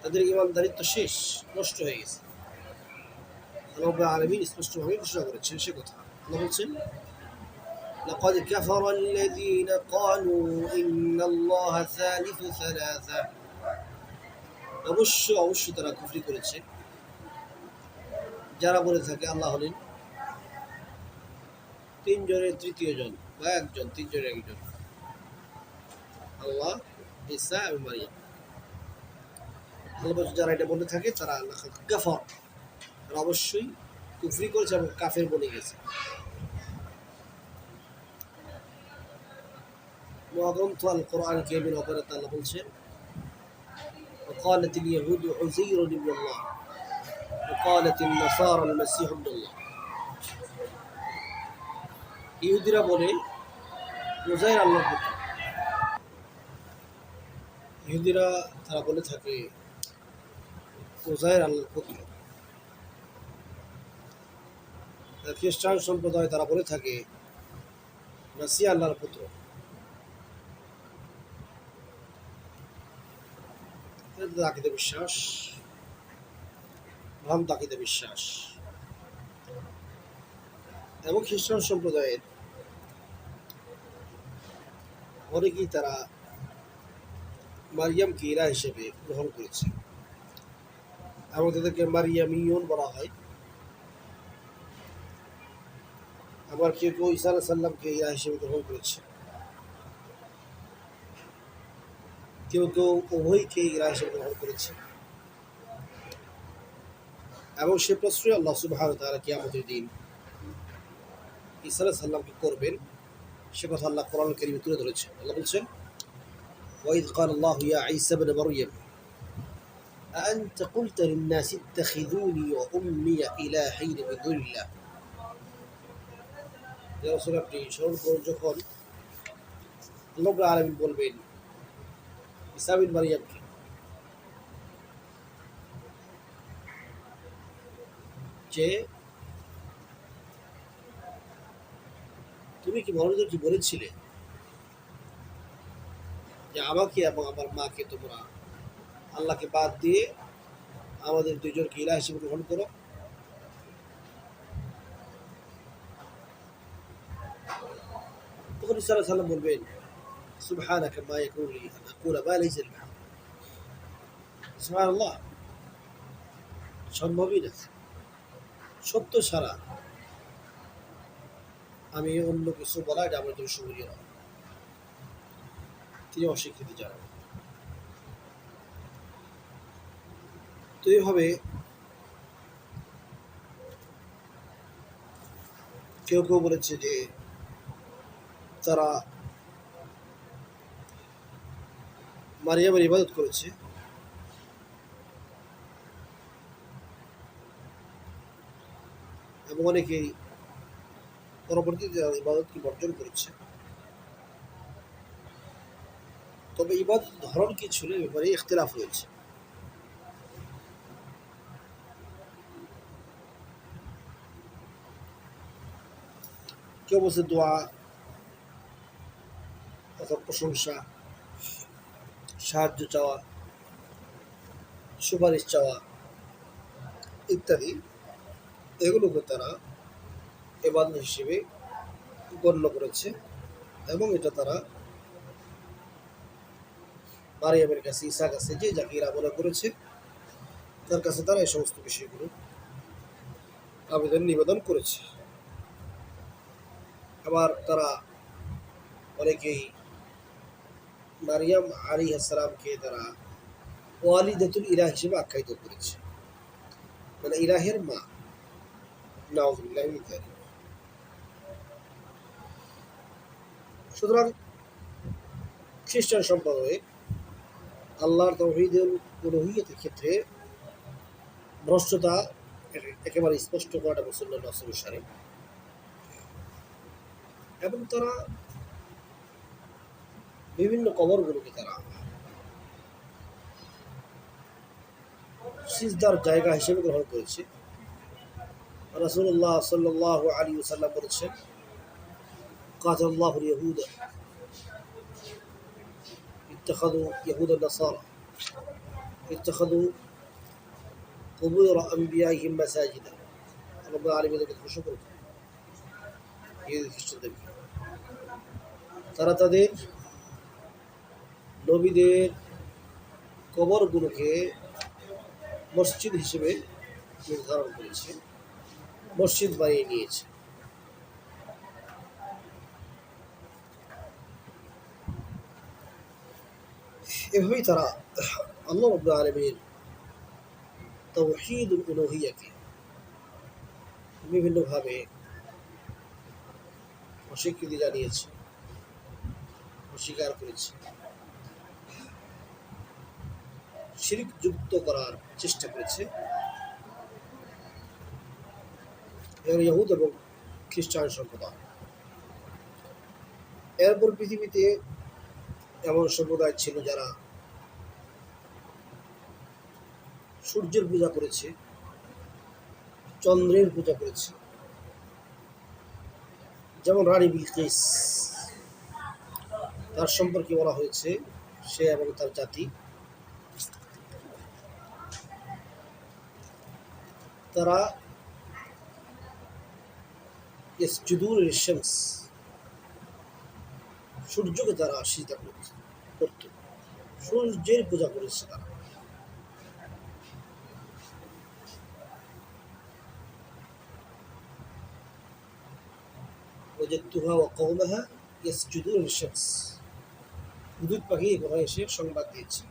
তাদের ইমানদারিত্ব শেষ, নষ্ট হয়ে গেছে। রব্বুল আলামিন স্পষ্টভাবে ঘোষণা করেছেন সে কথা। আল্লাহ বলছেন لقد كفر الذين قالوا إن الله ثالث ثلاثة অবশ্যই তারা কুফরি করেছে যারা বলে থাকে আল্লাহ হলেন তিনজনের তৃতীয় জন বা একজন, তিনজনের একজন, আল্লাহ, ঈসা এবং মারিয়াম। আল্লাহ যারা এটা বলে থাকে তারা আল্লাহ কাফর, তারা অবশ্যই কুফরি করেছে এবং কাফের বলে গেছে। মহাগ্রন্থ আল কোরআন কারীমের ব্যাপারে আল্লাহ বলছেন وقالت اليهود عزير ابن الله وقالت النصارى المسيح ابن الله। ইহুদিরা বলে উযাইর আল্লাহর পুত্র, ইহুদিরা তারা বলে থাকে উযাইর আল্লাহর পুত্র। খ্রিস্টান সম্প্রদায় তারা বলে থাকে মাসিহ আল্লাহর পুত্র। আকিদা বিশ্বাস, ভ্রান্ত আকিদা বিশ্বাস। এবং খ্রিস্টান সম্প্রদায়ের অনেকেই তারা মারিয়ামকে ইলাহ হিসেবে গ্রহণ করেছে এবং তাদেরকে মারিয়ামিয়ন বলা হয়। আবার কেউ কেউ ঈসা আলাইহিস সালামকে ইলাহ হিসেবে গ্রহণ করেছে, কেউ কেউ উভয়কে ইলাহ হিসেবে গ্রহণ করেছে। এবং সে প্রশ্রয় আল্লাহ সুবহানাহু ওয়া তাআলা কিয়ামতের দিন ঈসা আলাইহিস সালামকে করবেন সে কথা আল্লাহ কোরআন কারীমে তুলে ধরেছেন। আল্লাহ বলছেন وإذ قال الله يا عيسى ابن مريم أأنت قلت للناس اتخذوني وأمي إلهين من دون الله। ইয়া রাসূল, আপনি স্মরণ করুন যখন আল্লাহ রাব্বুল আলামিন বলবেন ঈসা বিন মারিয়ামকে যে তুমি কি মানুষদেরকে বলেছিলে যে আমাকে এবং আমার মাকে তোমরা আল্লাহকে বাদ দিয়ে আমাদের দুইজনকে ইলাহ হিসেবে গ্রহণ করো। তখন ঈসা আলাইহিস সালাম বলবেন সুবহানাকা মা ইয়াকুনু লি আন আকুলা মা লাইসা লি বিহাক। সুবহানাল্লাহ, সম্ভবই না, সত্য ছাড়া আমি অন্য কিছু বলা এটা আমার জন্য শোভনীয় নয়। তিনি অস্বীকৃতি জানান। তো এইভাবে কেউ কেউ বলেছে যে তারা মারিয়ামের ইবাদত করেছে এবং অনেকেই পরবর্তীতে ইবাদতকে বর্জন করেছে। তবে ইবাদত ধরন কি ছিল এ ব্যাপারে ইখতিলাফ হয়েছে। কেউ বলছে দোয়া অথবা প্রশংসা, সাহায্য চাওয়া, সুপারিশ চাওয়া ইত্যাদি, এগুলোকে তারা ইবাদত হিসেবে গণ্য করেছে এবং এটা তারা মারিয়ামের কাছে, ঈসার কাছে, যে যাকে এরা মনে করেছে তার কাছে তারা এই সমস্ত বিষয়গুলো আবেদন নিবেদন করেছে। আবার তারা অনেকেই মারিয়াম আলাইহিস সালামকে তারা ওয়ালিদাতুল ইলাহ হিসেবে আখ্যায়িত করেছে, মানে ইলাহের মা। নাউযুবিল্লাহ মিন যালিক। সুতরাং খ্রিস্টান সম্প্রদায়ে আল্লাহর তাওহীদুল উলুহিয়তের ক্ষেত্রে ভ্রষ্টতা একেবারে স্পষ্ট করাটা মুসলমান অনুসারে, এবং তারা বিভিন্ন কবরগুলোকে তারা সিজদার জায়গা হিসেবে গ্রহণ করেছে। রাসূলুল্লাহ সাল্লাল্লাহু আলাইহি ওয়াসাল্লাম বলেছেন কাতালাল্লাহুল ইয়াহুদা ইত্তাখাযু ইয়াহুদান নাসারা ইত্তাখাযু কুবুর আনবিয়াইহিম মাসাজিদা রব্বুল আলামিনকে ধ্বংস করে দেয় ইহুদি খ্রিস্টানদেরকে। তারা তাদের নবীদের কবরগুলোকে মসজিদ হিসেবে নির্ধারণ করেছে, মসজিদ বানিয়ে নিয়েছে। এভাবেই তারা আল্লাহ রাব্বুল আলামিনের তাওহীদুল উলুহিয়াকে বিভিন্নভাবে অস্বীকৃতি জানিয়েছে, অস্বীকার করেছে, শিরক যুক্ত করার চেষ্টা করেছে ইহুদ এবং খ্রিস্টান সম্প্রদায়। এরপর পৃথিবীতে এমন সম্প্রদায় ছিল যারা সূর্যের পূজা করেছে, চন্দ্রের পূজা করেছে, যেমন রানী বিলকিস। তার সম্পর্কে বলা হয়েছে সে এবং তার জাতি তারা ইয়াসজুদুন লিশ-শামস, সূর্যকে তারা সিজদা করত, সূর্যের পূজা করেছে তারা। ওয়াজাদতুহা ওয়া কওমাহা ইয়াসজুদুন লিশ-শামস। হুদুদ পাখি এই কথা এসে সংবাদ দিয়েছে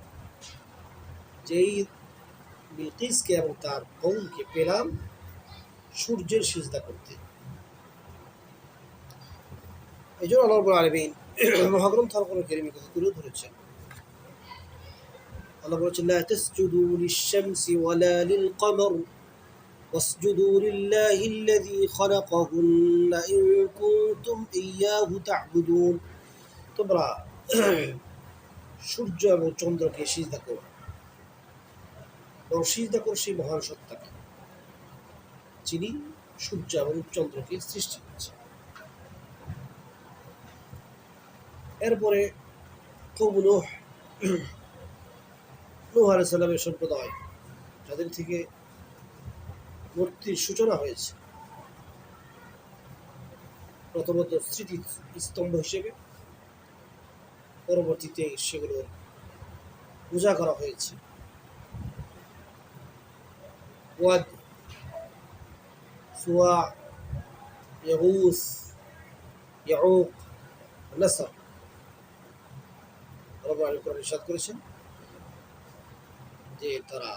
যেই বিলকিসকে এবং তার কওমকে পেলাম সূর্যের সিজদা করতে। এই জন্য আল্লাহ রাব্বুল আলামিন মহাগ্রন্থ আল কোরআন কারীমে কথা তুলে ধরেছেন। আল্লাহ বলেছেন লা তাসজুদু লিশ-শামসি ওয়ালা লিল-কমর ওয়াসজুদু লিল্লাহিল্লাযী খালাকাহুন্না ইন কুনতুম ইয়্যাহু তা'বুদুন। তোমরা সূর্য এবং চন্দ্রকে সিজদা করো এবং সিজদা করো সেই মহান সত্তাকে যিনি সূর্য এবং চন্দ্রকে সৃষ্টি করেছেন। এরপরে কওম নূহ আলাইহিস সালামের সম্প্রদায়, যাদের থেকে মূর্তির সূচনা হয়েছে, প্রথমত স্মৃতি স্তম্ভ হিসেবে, পরবর্তীতে সেগুলোর পূজা করা হয়েছে। ওয়াদ, সুওয়া, ইয়াগুস, ইয়াউক, নাসর, রব্বুল আলামিন কোরআনে ইরশাদ করেছেন যে তারা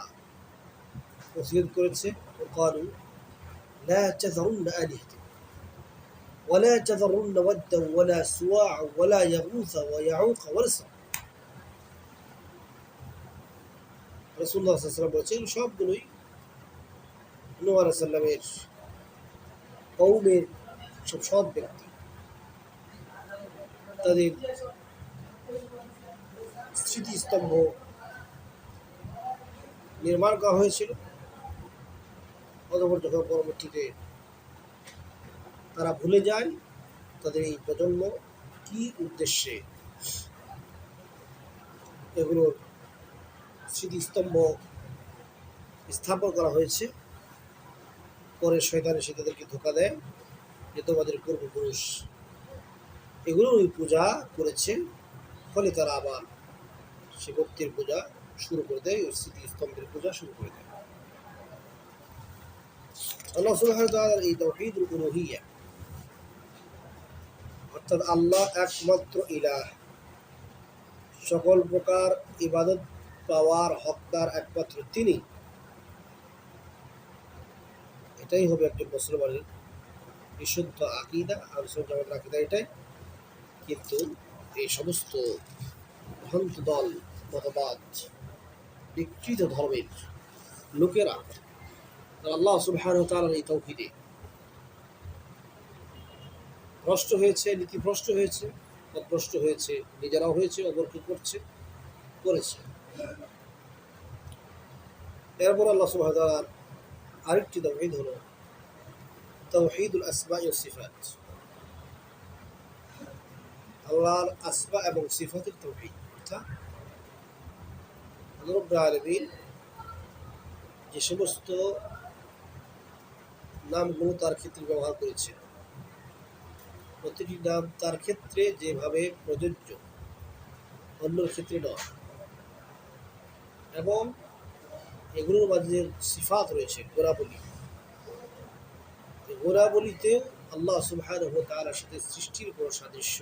ওসিয়ত করেছে وقالوا لا تذرن آلهتكم ولا تذرن ودا ولا سواع ولا يغوث ويعوق ونسر। রাসূলুল্লাহ সাল্লাল্লাহু আলাইহি ওয়াসাল্লাম বলেছেন সবগুলোই নূহ আলাইহিস সালামের কওমের সব সৎ ব্যক্তি, তাদের স্মৃতিস্তম্ভ নির্মাণ করা হয়েছিল। অতঃপর যখন পরবর্তীতে তারা ভুলে যায় তাদের এই প্রজন্ম কি উদ্দেশ্যে এগুলোর স্মৃতিস্তম্ভ স্থাপন করা হয়েছে, পরে শয়তান এসে তাদেরকে ধোঁকা দেয় যে তোমাদের পূর্বপুরুষ এগুলোর পূজা করেছে, ফলে তারা আবার সে মূর্তির পূজা শুরু করে দেয়, ওই স্মৃতিস্তম্ভের পূজা শুরু করে দেয়। আল্লাহ সুবহানাহু ওয়া তাআলার এই তাওহীদুল উলুহিয়্যাহ, অর্থাৎ আল্লাহ একমাত্র ইলাহ, সকল প্রকার ইবাদত পাওয়ার হকদার একমাত্র তিনি, এটাই হবে একজন মুসলমানের বিশুদ্ধ আকীদা। আহলে সুন্নাত ওয়াল জামাতের আকীদা এটাই। কিন্তু এই সমস্ত ভ্রান্ত দল, মতবাদ, বিকৃত ধর্মের লোকেরা আল্লাহ সুবহানাহু ওয়া তাআলার এই তাওহীদে ভ্রষ্ট হয়েছে, নীতিভ্রষ্ট হয়েছে, পথভ্রষ্ট হয়েছে, নিজেরাও হয়েছে, অপরকে করেছে। এরপর আল্লাহ সুবহানাহু ওয়া তাআলার আরেকটি তাওহীদ হলো তাওহীদুল আসমা ওয়াস সিফাত, আল্লাহর আসমা এবং সিফাতের তাওহীদ। অর্থাৎ আল্লাহ রাব্বুল আলামিন যে সমস্ত নামগুলো তার ক্ষেত্রে ব্যবহার করেছে। প্রতিটি নাম তার ক্ষেত্রে যেভাবে প্রযোজ্য অন্য ক্ষেত্রে নয়, এবং এগুলোর মাঝে সিফাত রয়েছে, গুণাবলী। গুণাবলীতেও আল্লাহ সুবহানাহু ওয়া তাআলার সাথে সৃষ্টির কোনো সাদৃশ্য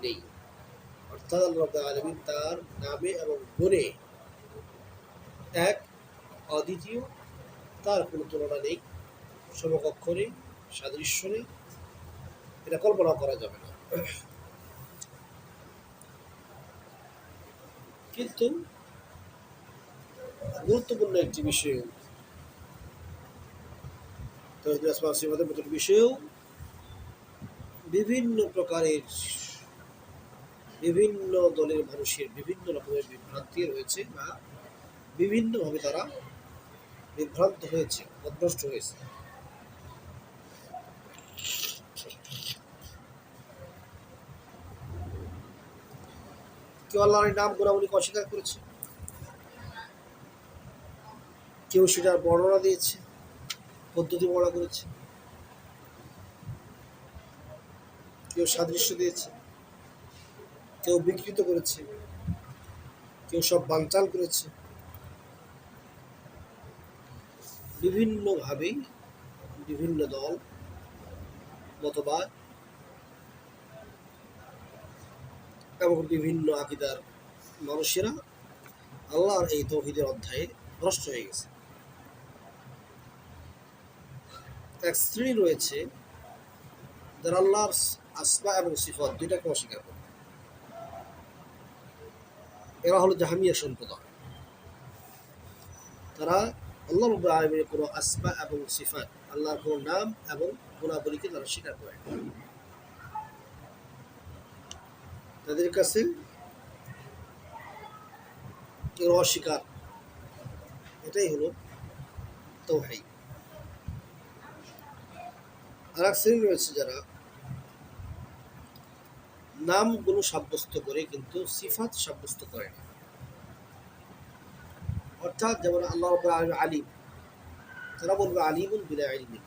নেই। অর্থাৎ আল্লাহ রাব্বুল আলামিন তার নামে এবং গুণে এক, অদ্বিতীয়, তার কোনো তুলনা নেই, সমকক্ষ নেই, সাদৃশ্য নেই, এটা কল্পনা করা যাবে না। কিন্তু গুরুত্বপূর্ণ একটি বিষয়, তাওহীদুল আসমা ওয়া সিফাতের প্রতিটি বিষয়েও বিভিন্ন প্রকারের বিভিন্ন দলের মানুষের বিভিন্ন রকমের বিভ্রান্তি রয়েছে, বা বিভিন্নভাবে তারা বিভ্রান্ত হয়েছে, পথভ্রষ্ট হয়েছে। কেউ আল্লাহর নাম গুণাবলীকে অস্বীকার করেছে, কেউ সেটার বর্ণনা দিয়েছে, পদ্ধতি বর্ণনা করেছে, কেউ সাদৃশ্য দিয়েছে, কেউ বিকৃত করেছে, কেউ সব বানচাল করেছে। বিভিন্নভাবেই বিভিন্ন দল, মতবাদ এবং বিভিন্ন আকীদার মানুষেরা আল্লাহর এই তাওহীদের অধ্যায়ে ভ্রষ্ট হয়ে গেছে। এক শ্রেণী রয়েছে যারা আল্লাহর আসমা এবং সিফাত দুইটাকে অস্বীকার করে। এরা হলো জাহমিয়া সম্প্রদায়। তারা আল্লাহ রাব্বুল আলামিনের কোনো আসমা এবং সিফাত, আল্লাহর কোনো নাম এবং গুণাবলীকে তারা স্বীকার করে। তাদের কাছে এর অস্বীকার, এটাই হলো তাওহীদ। আর এক শ্রেণী রয়েছে যারা নামগুলো সাব্যস্ত করে কিন্তু সিফাত সাব্যস্ত করে না। অর্থাৎ যেমন আল্লাহ রাব্বুল আলামিন আলিম, তারা বলবে আলিমুন বিলা ইলমিন,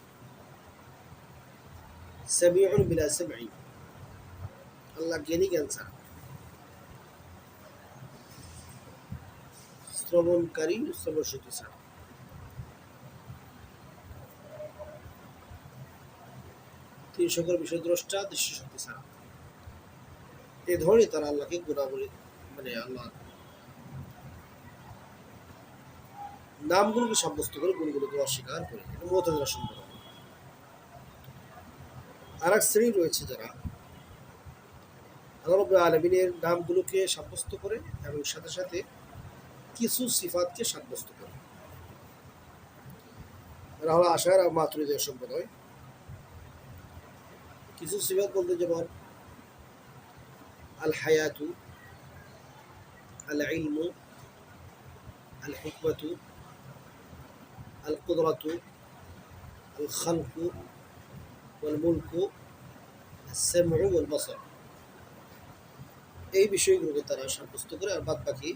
সামিউন বিলা সামঈ, আল্লাহ জ্ঞানী জ্ঞান ছাড়া, শ্রবণকারী শ্রবণশক্তি ছাড়া। তিনি সকল বিষয় দ্রষ্টা, দৃশ্যশক্তি ছাড়া। এ ধরনের তারা আল্লাহকে গুণাবলী, মানে আল্লাহ নামগুলোকে সাব্যস্ত করে গুণগুলোকে অস্বীকার করে, এটা মুতাজিলা সম্প্রদায়। আর এক শ্রেণী রয়েছে যারা আল্লাহ রাব্বুল আলামিনের নামগুলোকে সাব্যস্ত করে এবং সাথে সাথে কিছু সিফাতকে সাব্যস্ত করে। এরা হলো আশায়রা এবং মাতুরিদীয় সম্প্রদায়। কিছু সিফাত বলতে যেমন আল হায়াতু, আল ইলমু, আল হিকমাতু, আল কুদরাতু, আল খালকু ওয়াল মুলকু, আস-সামউ ওয়াল বাসার, এই বিষয়গুলোকে তারা সাব্যস্ত করে, আর বাদ বাকি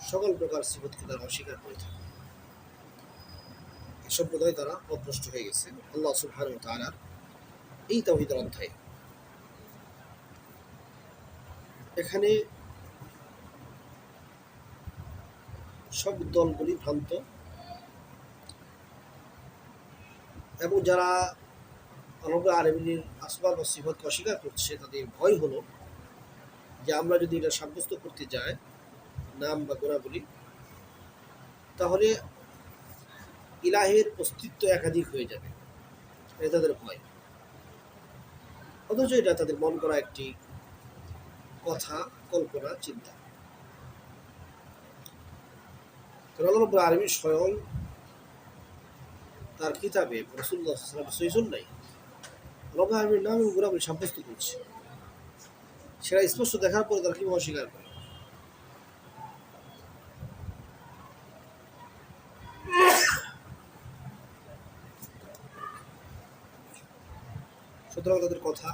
সকল প্রকার সিফাতকে তারা অস্বীকার করে থাকে। এই সম্প্রদায় তারা অভ্রষ্ট হয়ে গেছে আল্লাহ সুবহানাহু ওয়া তাআলার এই তাওহীদের অধ্যায়ে। এখানে সব দলগুলি ভ্রান্ত, এবং যারা আল্লাহ রাব্বুল আলামিনের আসমা বা সিফাতকে অস্বীকার করছে, তাদের ভয় হলো যে আমরা যদি এটা সাব্যস্ত করতে যাই, নাম বা গুণাবলী, তাহলে ইলাহের অস্তিত্ব একাধিক হয়ে যাবে, এটা তাদের ভয়। অথচ এটা তাদের মন করা একটি কথা, কল্পনা, চিন্তা। কারণ আল্লাহ রাব্বুল আলামিন স্বয়ং তার কিতাবে রাসূলুল্লাহ সাল্লাল্লাহু আলাইহি ওয়াসাল্লাম সহিহ সুন্নাহয় রব্বুল আলামিনের নাম এবং গুণাবলী সাব্যস্ত করছে। সেটা স্পষ্ট দেখার পরে তারা কিভাবে অস্বীকার করে? সুতরাং তাদের কথা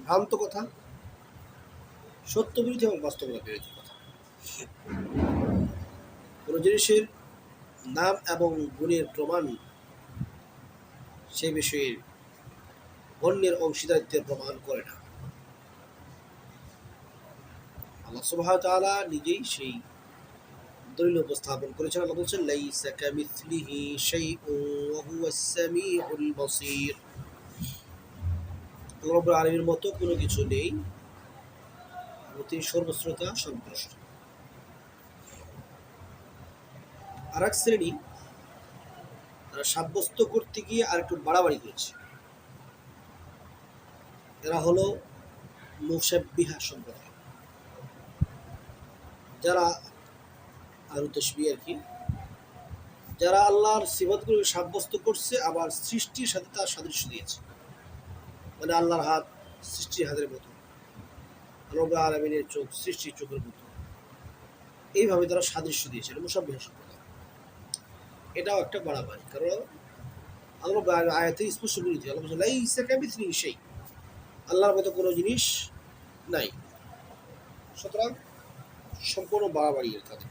ভ্রান্ত কথা, সত্য বিরোধী এবং বাস্তবতা বিরোধী কথা। কোনো জিনিসের নাম এবং গুণের প্রমাণ সে বিষয়ে অন্যের অংশীদারিত্বের প্রমাণ করে না। আল্লাহ সুবহানাহু ওয়া তাআলা নিজেই সেই দলিল উপস্থাপন করেছেন। আল্লাহ বলছেন লাইসা কামিথলিহি শাইউন ওয়া হুয়াস সামিউল বাসীর। আল্লাহ রাব্বুল আলামিনের মতো কোনো কিছু নেই, তিনি সর্বশ্রোতা সর্বদ্রষ্টা। আর এক শ্রেণী তারা সাব্যস্ত করতে গিয়ে আর একটু বাড়াবাড়ি করেছে। এরা হলো মুশাব্বিহা সম্প্রদায়, যারা আরো তাশবিহ আর কি, যারা আল্লাহর সিফাতগুলোকে সাব্যস্ত করছে আবার সৃষ্টির সাথে তার সাদৃশ্য দিয়েছে। মানে আল্লাহর হাত সৃষ্টির হাতের মতো, রব্বুল আলামিনের চোখ সৃষ্টির চোখের মতো, এইভাবে তারা সাদৃশ্য দিয়েছে। এটা মুশাব্বিহা সম্প্রদায়। এটাও একটা বাড়াবাড়ি, কারণ আল্লাহ আয়াতে স্পষ্ট বলে দিয়েছে, আল্লাহ বলছেন লাইসা কামিথলিহি শাই, আল্লাহর মতো কোনো জিনিস নাই। সুতরাং সম্পূর্ণ বাড়াবাড়ি তাদের।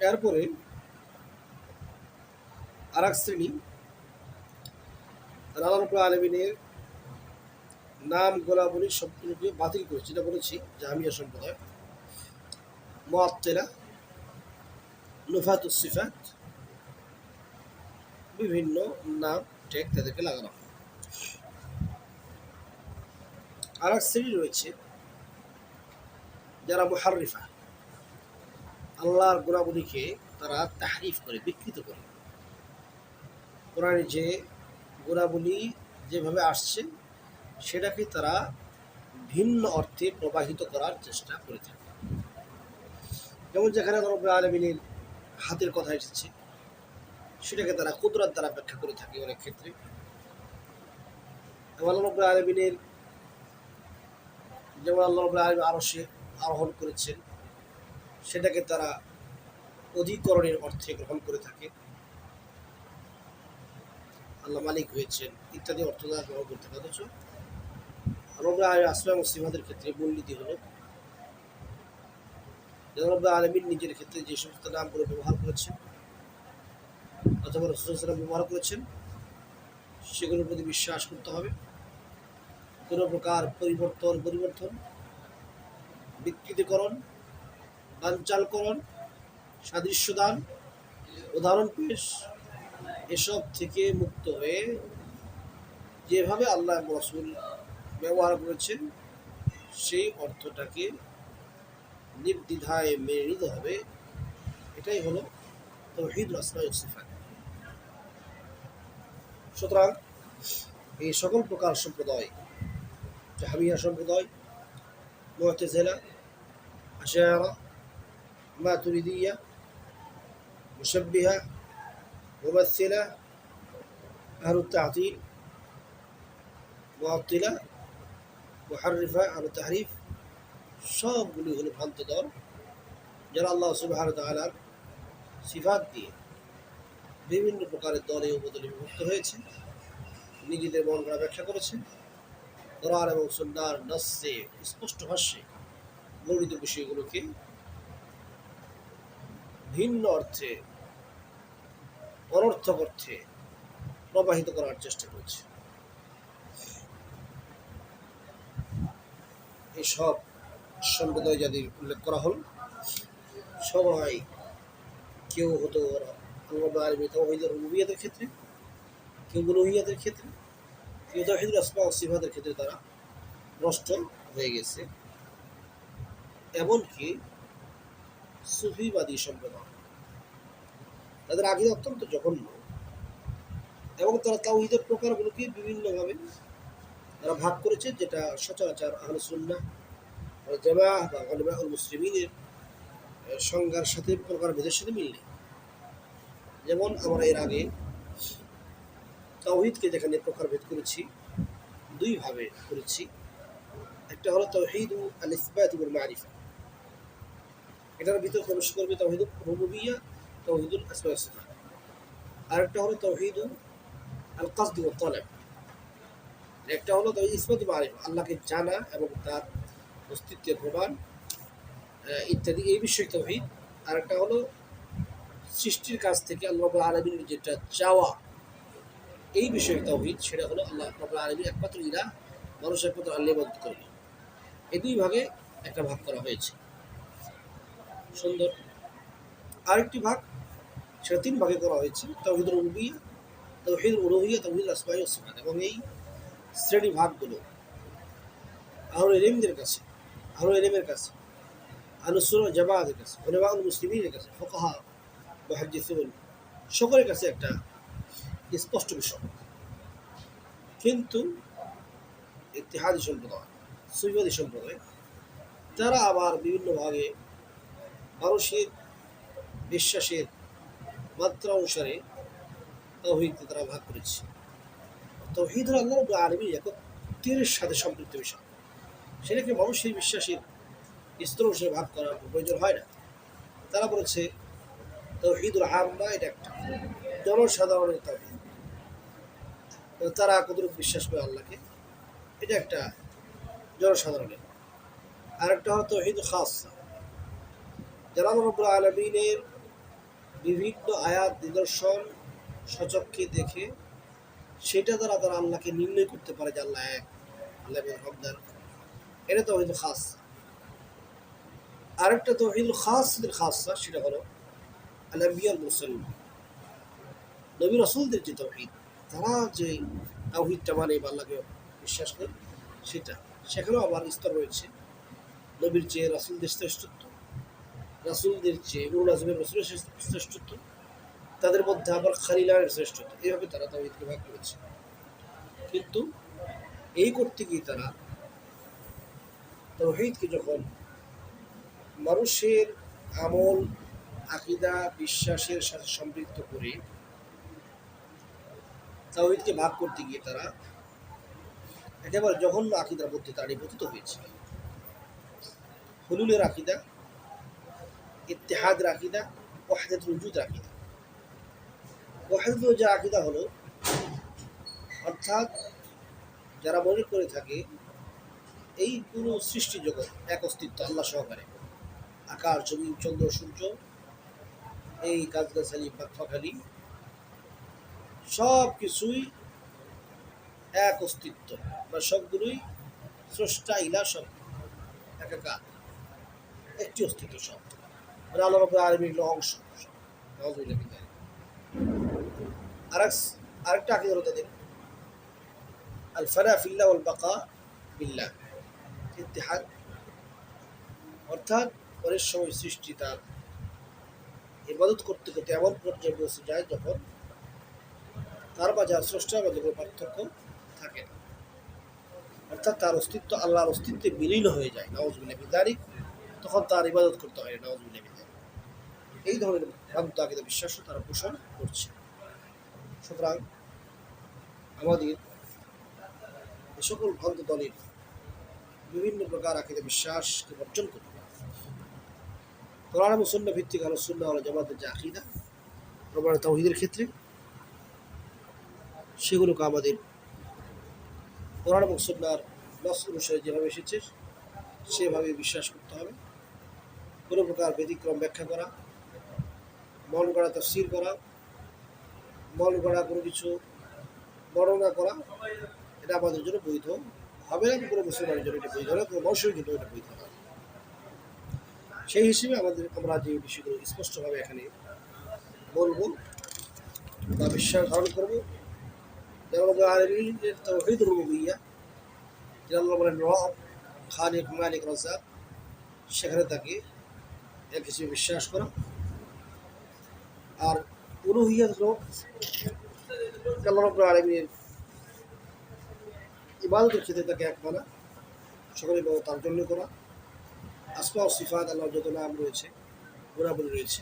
এরপরে আর এক শ্রেণী আল্লাহ রাব্বুল আলামিনের নাম গোলাবলী সম্পূর্ণকে বাতিল করেছে। এটা বলেছি জাহমিয়া সম্প্রদায়, মুআত্তিলা, নুফাতুস সিফাত, বিভিন্ন নাম ট্যাগ তাদেরকে লাগানো হয়। আর এক শ্রেণী রয়েছে যারা মুহাররিফা, আল্লাহর গুণাবলীকে তারা তাহরিফ করে, বিকৃত করে। কোরআনে যে গুণাবলী যেভাবে আসছে সেটাকে তারা ভিন্ন অর্থে প্রবাহিত করার চেষ্টা করে থাকে। যেমন যেখানে রব্বুল আলামিনের হাতের কথা এসেছে সেটাকে তারা কুদরত দ্বারা ব্যাখ্যা করে থাকে অনেক ক্ষেত্রে। আল্লাহ রব্বুল আলামিনের, যেমন আল্লাহ রব্বুল আলামিন আরশে আরোহণ করেছেন, সেটাকে তারা অধিকরণের অর্থে গ্রহণ করে থাকে। আল্লাহ মালিক হয়েছেন ইত্যাদি অর্থ দ্বারা গ্রহণ করতে থাকে। অথচ রব্বুল আলামিন আসমা ও সিফাতের ক্ষেত্রে মূলনীতি হলো রব্বুল আলামিন নিজের ক্ষেত্রে যে সমস্ত নামগুলো ব্যবহার করেছেন অথবা রাসূল সাল্লাল্লাহু আলাইহি ওয়াসাল্লাম ব্যবহার করেছেন সেগুলোর প্রতি বিশ্বাস করতে হবে। কোনো প্রকার পরিবর্তন, বিকৃতিকরণ, বানচালকরণ, সাদৃশ্যদান, উদাহরণ পেশ, এসব থেকে মুক্ত হয়ে যেভাবে আল্লাহ এবং রাসূল ব্যবহার করেছেন সেই অর্থটাকে নির্দ্বিধায় মেনে নিতে হবে। এটাই হলো তাওহীদুল আসমা ওয়াস সিফাত। সুতরাং এই সকল প্রকার সম্প্রদায়, জাহমিয়া সম্প্রদায়, মু'তাজিলা, আশআরা, মাতুরিদিয়া, মুশাব্বিহা, মুমাসসিলা, আহলুত তা'তিল, মুআত্তিলা, মুহাররিফা, আহলুত তাহরিফ, সবগুলি হলো ভ্রান্ত দল, যারা আল্লাহ সুবহানাহু ওয়া তাআলার সিফাত দিয়ে বিভিন্ন প্রকারের দলে উপদলে বিভক্ত হয়েছে, নিজেদের মন গড়া ব্যাখ্যা করেছে। কোরআন এবং সুন্নাহর নস্সে স্পষ্ট ভাষ্যে বর্ণিত বিষয়গুলোকে ভিন্ন অর্থে, অনর্থক অর্থে প্রবাহিত করার চেষ্টা করেছে। এই সব সম্প্রদায় যাদের উল্লেখ করা হল, সবাই কেউ হতো আল্লাহ আলামিনের তাওহীদের রুবুবিয়্যাতের ক্ষেত্রে, কেউ উলুহিয়্যাতের ক্ষেত্রে, কেউ তাওহীদুল আসমা ওয়াস সিফাতের ক্ষেত্রে তারা নষ্ট হয়ে গেছে। এমনকি সুফিবাদী সম্প্রদায়, তাদের আকীদা অত্যন্ত জঘন্য এবং তারা তাওহীদের প্রকারগুলোকে বিভিন্নভাবে তারা ভাগ করেছে, যেটা সচরাচর আহলে সুন্নাহ ওয়াল জামাআহ বা উলামাউল মুসলিমিনের সংজ্ঞার সাথে প্রকারভেদের সাথে মিল নেই। যেমন আমরা এর আগে তাওহীদকে যেখানে প্রকারভেদ করেছি দুই ভাবে করেছি। একটা হলো তাওহীদ আল ইসবাত ওয়াল মারিফা, এটার ভিতর প্রবেশ করবে তাওহীদুর রুবুবিয়্যাহ, তাওহীদুল আসমা ওয়াস সিফাত। আরেকটা হলো তাওহীদ আল কসদ ওয়াত তালাব, একটা হলো তাওহীদ ইসবাত ওয়া মারিফা, আল্লাহকে জানা এবং তার অস্তিত্বের প্রমাণ ইত্যাদি এই বিষয়ে তাওহীদ। আরেকটা হলো সৃষ্টির কাছ থেকে আল্লাহ রাব্বুল আলামিনের যেটা চাওয়া, এই বিষয়ে তাওহীদ, সেটা হলো আল্লাহ রাব্বুল আলামিন একমাত্র ইলাহ, মানুষ একমাত্র আল্লাহ ইবাদত করবে। এই দুই ভাগে একটা ভাগ করা হয়েছে। সুন্দর। আরেকটি ভাগ, সেটা তিন ভাগে করা হয়েছে: তাওহীদুল রুবুবিয়্যাহ, তাওহীদুল উলুহিয়্যাহ, তাওহীদুল আসমাই ওয়াস সিফাত। এবং এই শ্রেণী ভাগগুলো আহলে ইলমের কাছে, আহলে ইলমের কাছে, আহলুস সুন্নাহ ওয়াল জামাআতের কাছে, উলামাউল মুসলিমিনের কাছে, ফুকাহা, মুহাদ্দিসুন, সকলের কাছে একটা স্পষ্ট বিষয়। কিন্তু ইত্তেহাদি সম্প্রদায়, সুফিবাদী সম্প্রদায়, তারা আবার বিভিন্ন ভাগে মানুষের বিশ্বাসের মাত্রা অনুসারে তাওহীদকে তারা ভাগ করেছে। তাওহীদ হলো আল্লাহ রাব্বুল আলামিনের একত্বের সাথে সম্পৃক্ত বিষয়। সেটাকে মানুষের বিশ্বাসের স্তর অনুসারে ভাগ করার প্রয়োজন হয় না। তারা বলেছে তাওহীদুল আম্মা, এটা একটা জনসাধারণের তাওহীদ, তারা কতটুকু বিশ্বাস করে আল্লাহকে, এটা একটা জনসাধারণের। আরেকটা হলো তাওহীদুল খাসসা, যারা আল্লাহ রাব্বুল আলামিনের বিভিন্ন আয়াত নিদর্শন সচক্ষে দেখে সেটা দ্বারা তারা আল্লাহকে নির্ণয় করতে পারে যে আল্লাহ এক, আল্লাহ হকদার। এটা তাওহীদুল খাসসা। আরেকটা তাওহীদুল খাসসাতুল খাসসা, সেটা হলো আল আম্বিয়া ওয়াল মুরসালিন, নবী রাসূলদের যে তাওহীদ, তারা যে তাওহীদটা মানে বা আল্লাহকে বিশ্বাস করে, সেটা সেখানেও আবার স্তর রয়েছে। নবীর চেয়ে রাসূলদের শ্রেষ্ঠত্ব, রাসূলদের চেয়ে উলুল আজমের রাসূলের শ্রেষ্ঠত্ব, তাদের মধ্যে আবার খালিলানের শ্রেষ্ঠত্ব। এইভাবে তারা তাওহীদকে ভাগ করেছে। কিন্তু এই করতে গিয়ে তারা তাওহীদকে যখন মানুষের আমল, আকীদা, বিশ্বাসের সাথে সম্পৃক্ত করে তাওহীদকে ভাগ করতে গিয়ে তারা একেবারে জঘন্য আকীদার মধ্যে তারা নিপতিত হয়েছে। হুলুলের আকীদা, ইত্তেহাদের আকীদা, ওয়াহদাতুল উজুদের আকীদা। ওয়াহদাতুল উজুদের আকীদা হলো, অর্থাৎ যারা মনে করে থাকে এই পুরো সৃষ্টি জগৎ এক অস্তিত্ব আল্লাহ সহকারে, আকাশ, জমিন, চন্দ্র, সূর্য, এই গাছগাছালি, পাখালি, সব কিছুই এক অস্তিত্ব, বা সবগুলোই স্রষ্টা ইলাহ, সব একাকার, একটি অস্তিত্ব, সব মানে আল্লাহ রাব্বুল আলামিনের অংশ। আরেকটা আকীদা হলো তাদের আল ফানা ফিল্লাহ ওয়াল বাকা বিল্লাহ, ইত্তেহাদ। অর্থাৎ পরের সময় সৃষ্টি তার ইবাদত করতে করতে এমন পর্যায়ে পৌঁছে যায় যখন তার মাঝে আর স্রষ্টার মাঝে কোনো পার্থক্য থাকে না, অর্থাৎ তার অস্তিত্ব আল্লাহর অস্তিত্বে বিলীন হয়ে যায়। নাউযুবিল্লাহ মিন যালিক। তখন তার ইবাদত করতে হয় না। নাউযুবিল্লাহ মিন যালিক। এই ধরনের ভ্রান্ত আকীদা বিশ্বাসও তারা পোষণ করছে। সুতরাং আমাদের এ সকল ভ্রান্ত দলের বিভিন্ন প্রকার আকীদা বিশ্বাসকে বর্জন করতে হবে। কোরআন এবং সুন্নাহ ভিত্তিক আহলুস সুন্নাহ ওয়াল জামাতের যে আকীদা প্রমাণ তাওহীদের ক্ষেত্রে, সেগুলোকে আমাদের কোরআন এবং সুন্নাহর নস অনুসারে যেভাবে এসেছে সেভাবে বিশ্বাস করতে হবে। কোনো প্রকার ব্যতিক্রম ব্যাখ্যা করা, মন গড়া তাফসীর করা, মন গড়া কোনো কিছু বর্ণনা করা, এটা আমাদের জন্য বৈধ হবে না। কোনো মুসলমানের জন্য এটা বৈধ হবে না, কোনো মানুষের জন্য এটা বৈধ হবে। সেই হিসেবে আমরা যে বিষয়গুলো স্পষ্টভাবে এখানে বলবো বা বিশ্বাস ধারণ করবো, যেমন আলামিনের তাওহীদুর রুবুবিয়্যাহ, যে আল্লাহ বলেন রব, খালিক, মালিক, রাজ্জাক, সেখানে তাকে এক হিসেবে বিশ্বাস করা। আর উলুহিয়্যাত হলো আল্লাহ রাব্বুল আলামিনের ইবাদতের ক্ষেত্রে তাকে এক মানা, সকল ইবাদত তার জন্য করা। আসমা ও সিফাত, আল্লাহর যত নাম রয়েছে, গুণাবলী রয়েছে,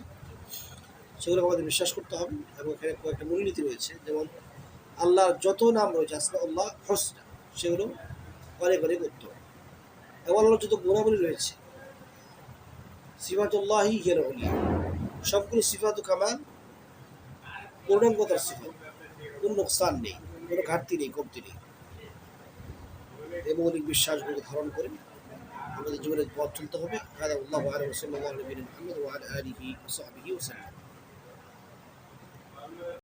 সেগুলো আমাদের বিশ্বাস করতে হবে। এবং এখানে কয়েকটা মূলনীতি রয়েছে, যেমন আল্লাহর যত নাম রয়েছে আসমাউল্লাহ হুসনা, সেগুলো অনেক অনেক উত্তম। এবং আল্লাহর যত গুণাবলী রয়েছে, সিফাতুল্লাহি হিয়াল উলিয়া, সবগুলো সিফাতু কামাল, পূর্ণাঙ্গতার সিফাত, কোনো নোকসান নেই, কোনো ঘাটতি নেই, কমতি নেই। এই মৌলিক বিশ্বাসগুলো ধারণ করে আমাদের জীবনে পথ চলতে হবে। هذا والله أعلم وصلى الله على نبينا محمد وعلى آله وصحبه وسلم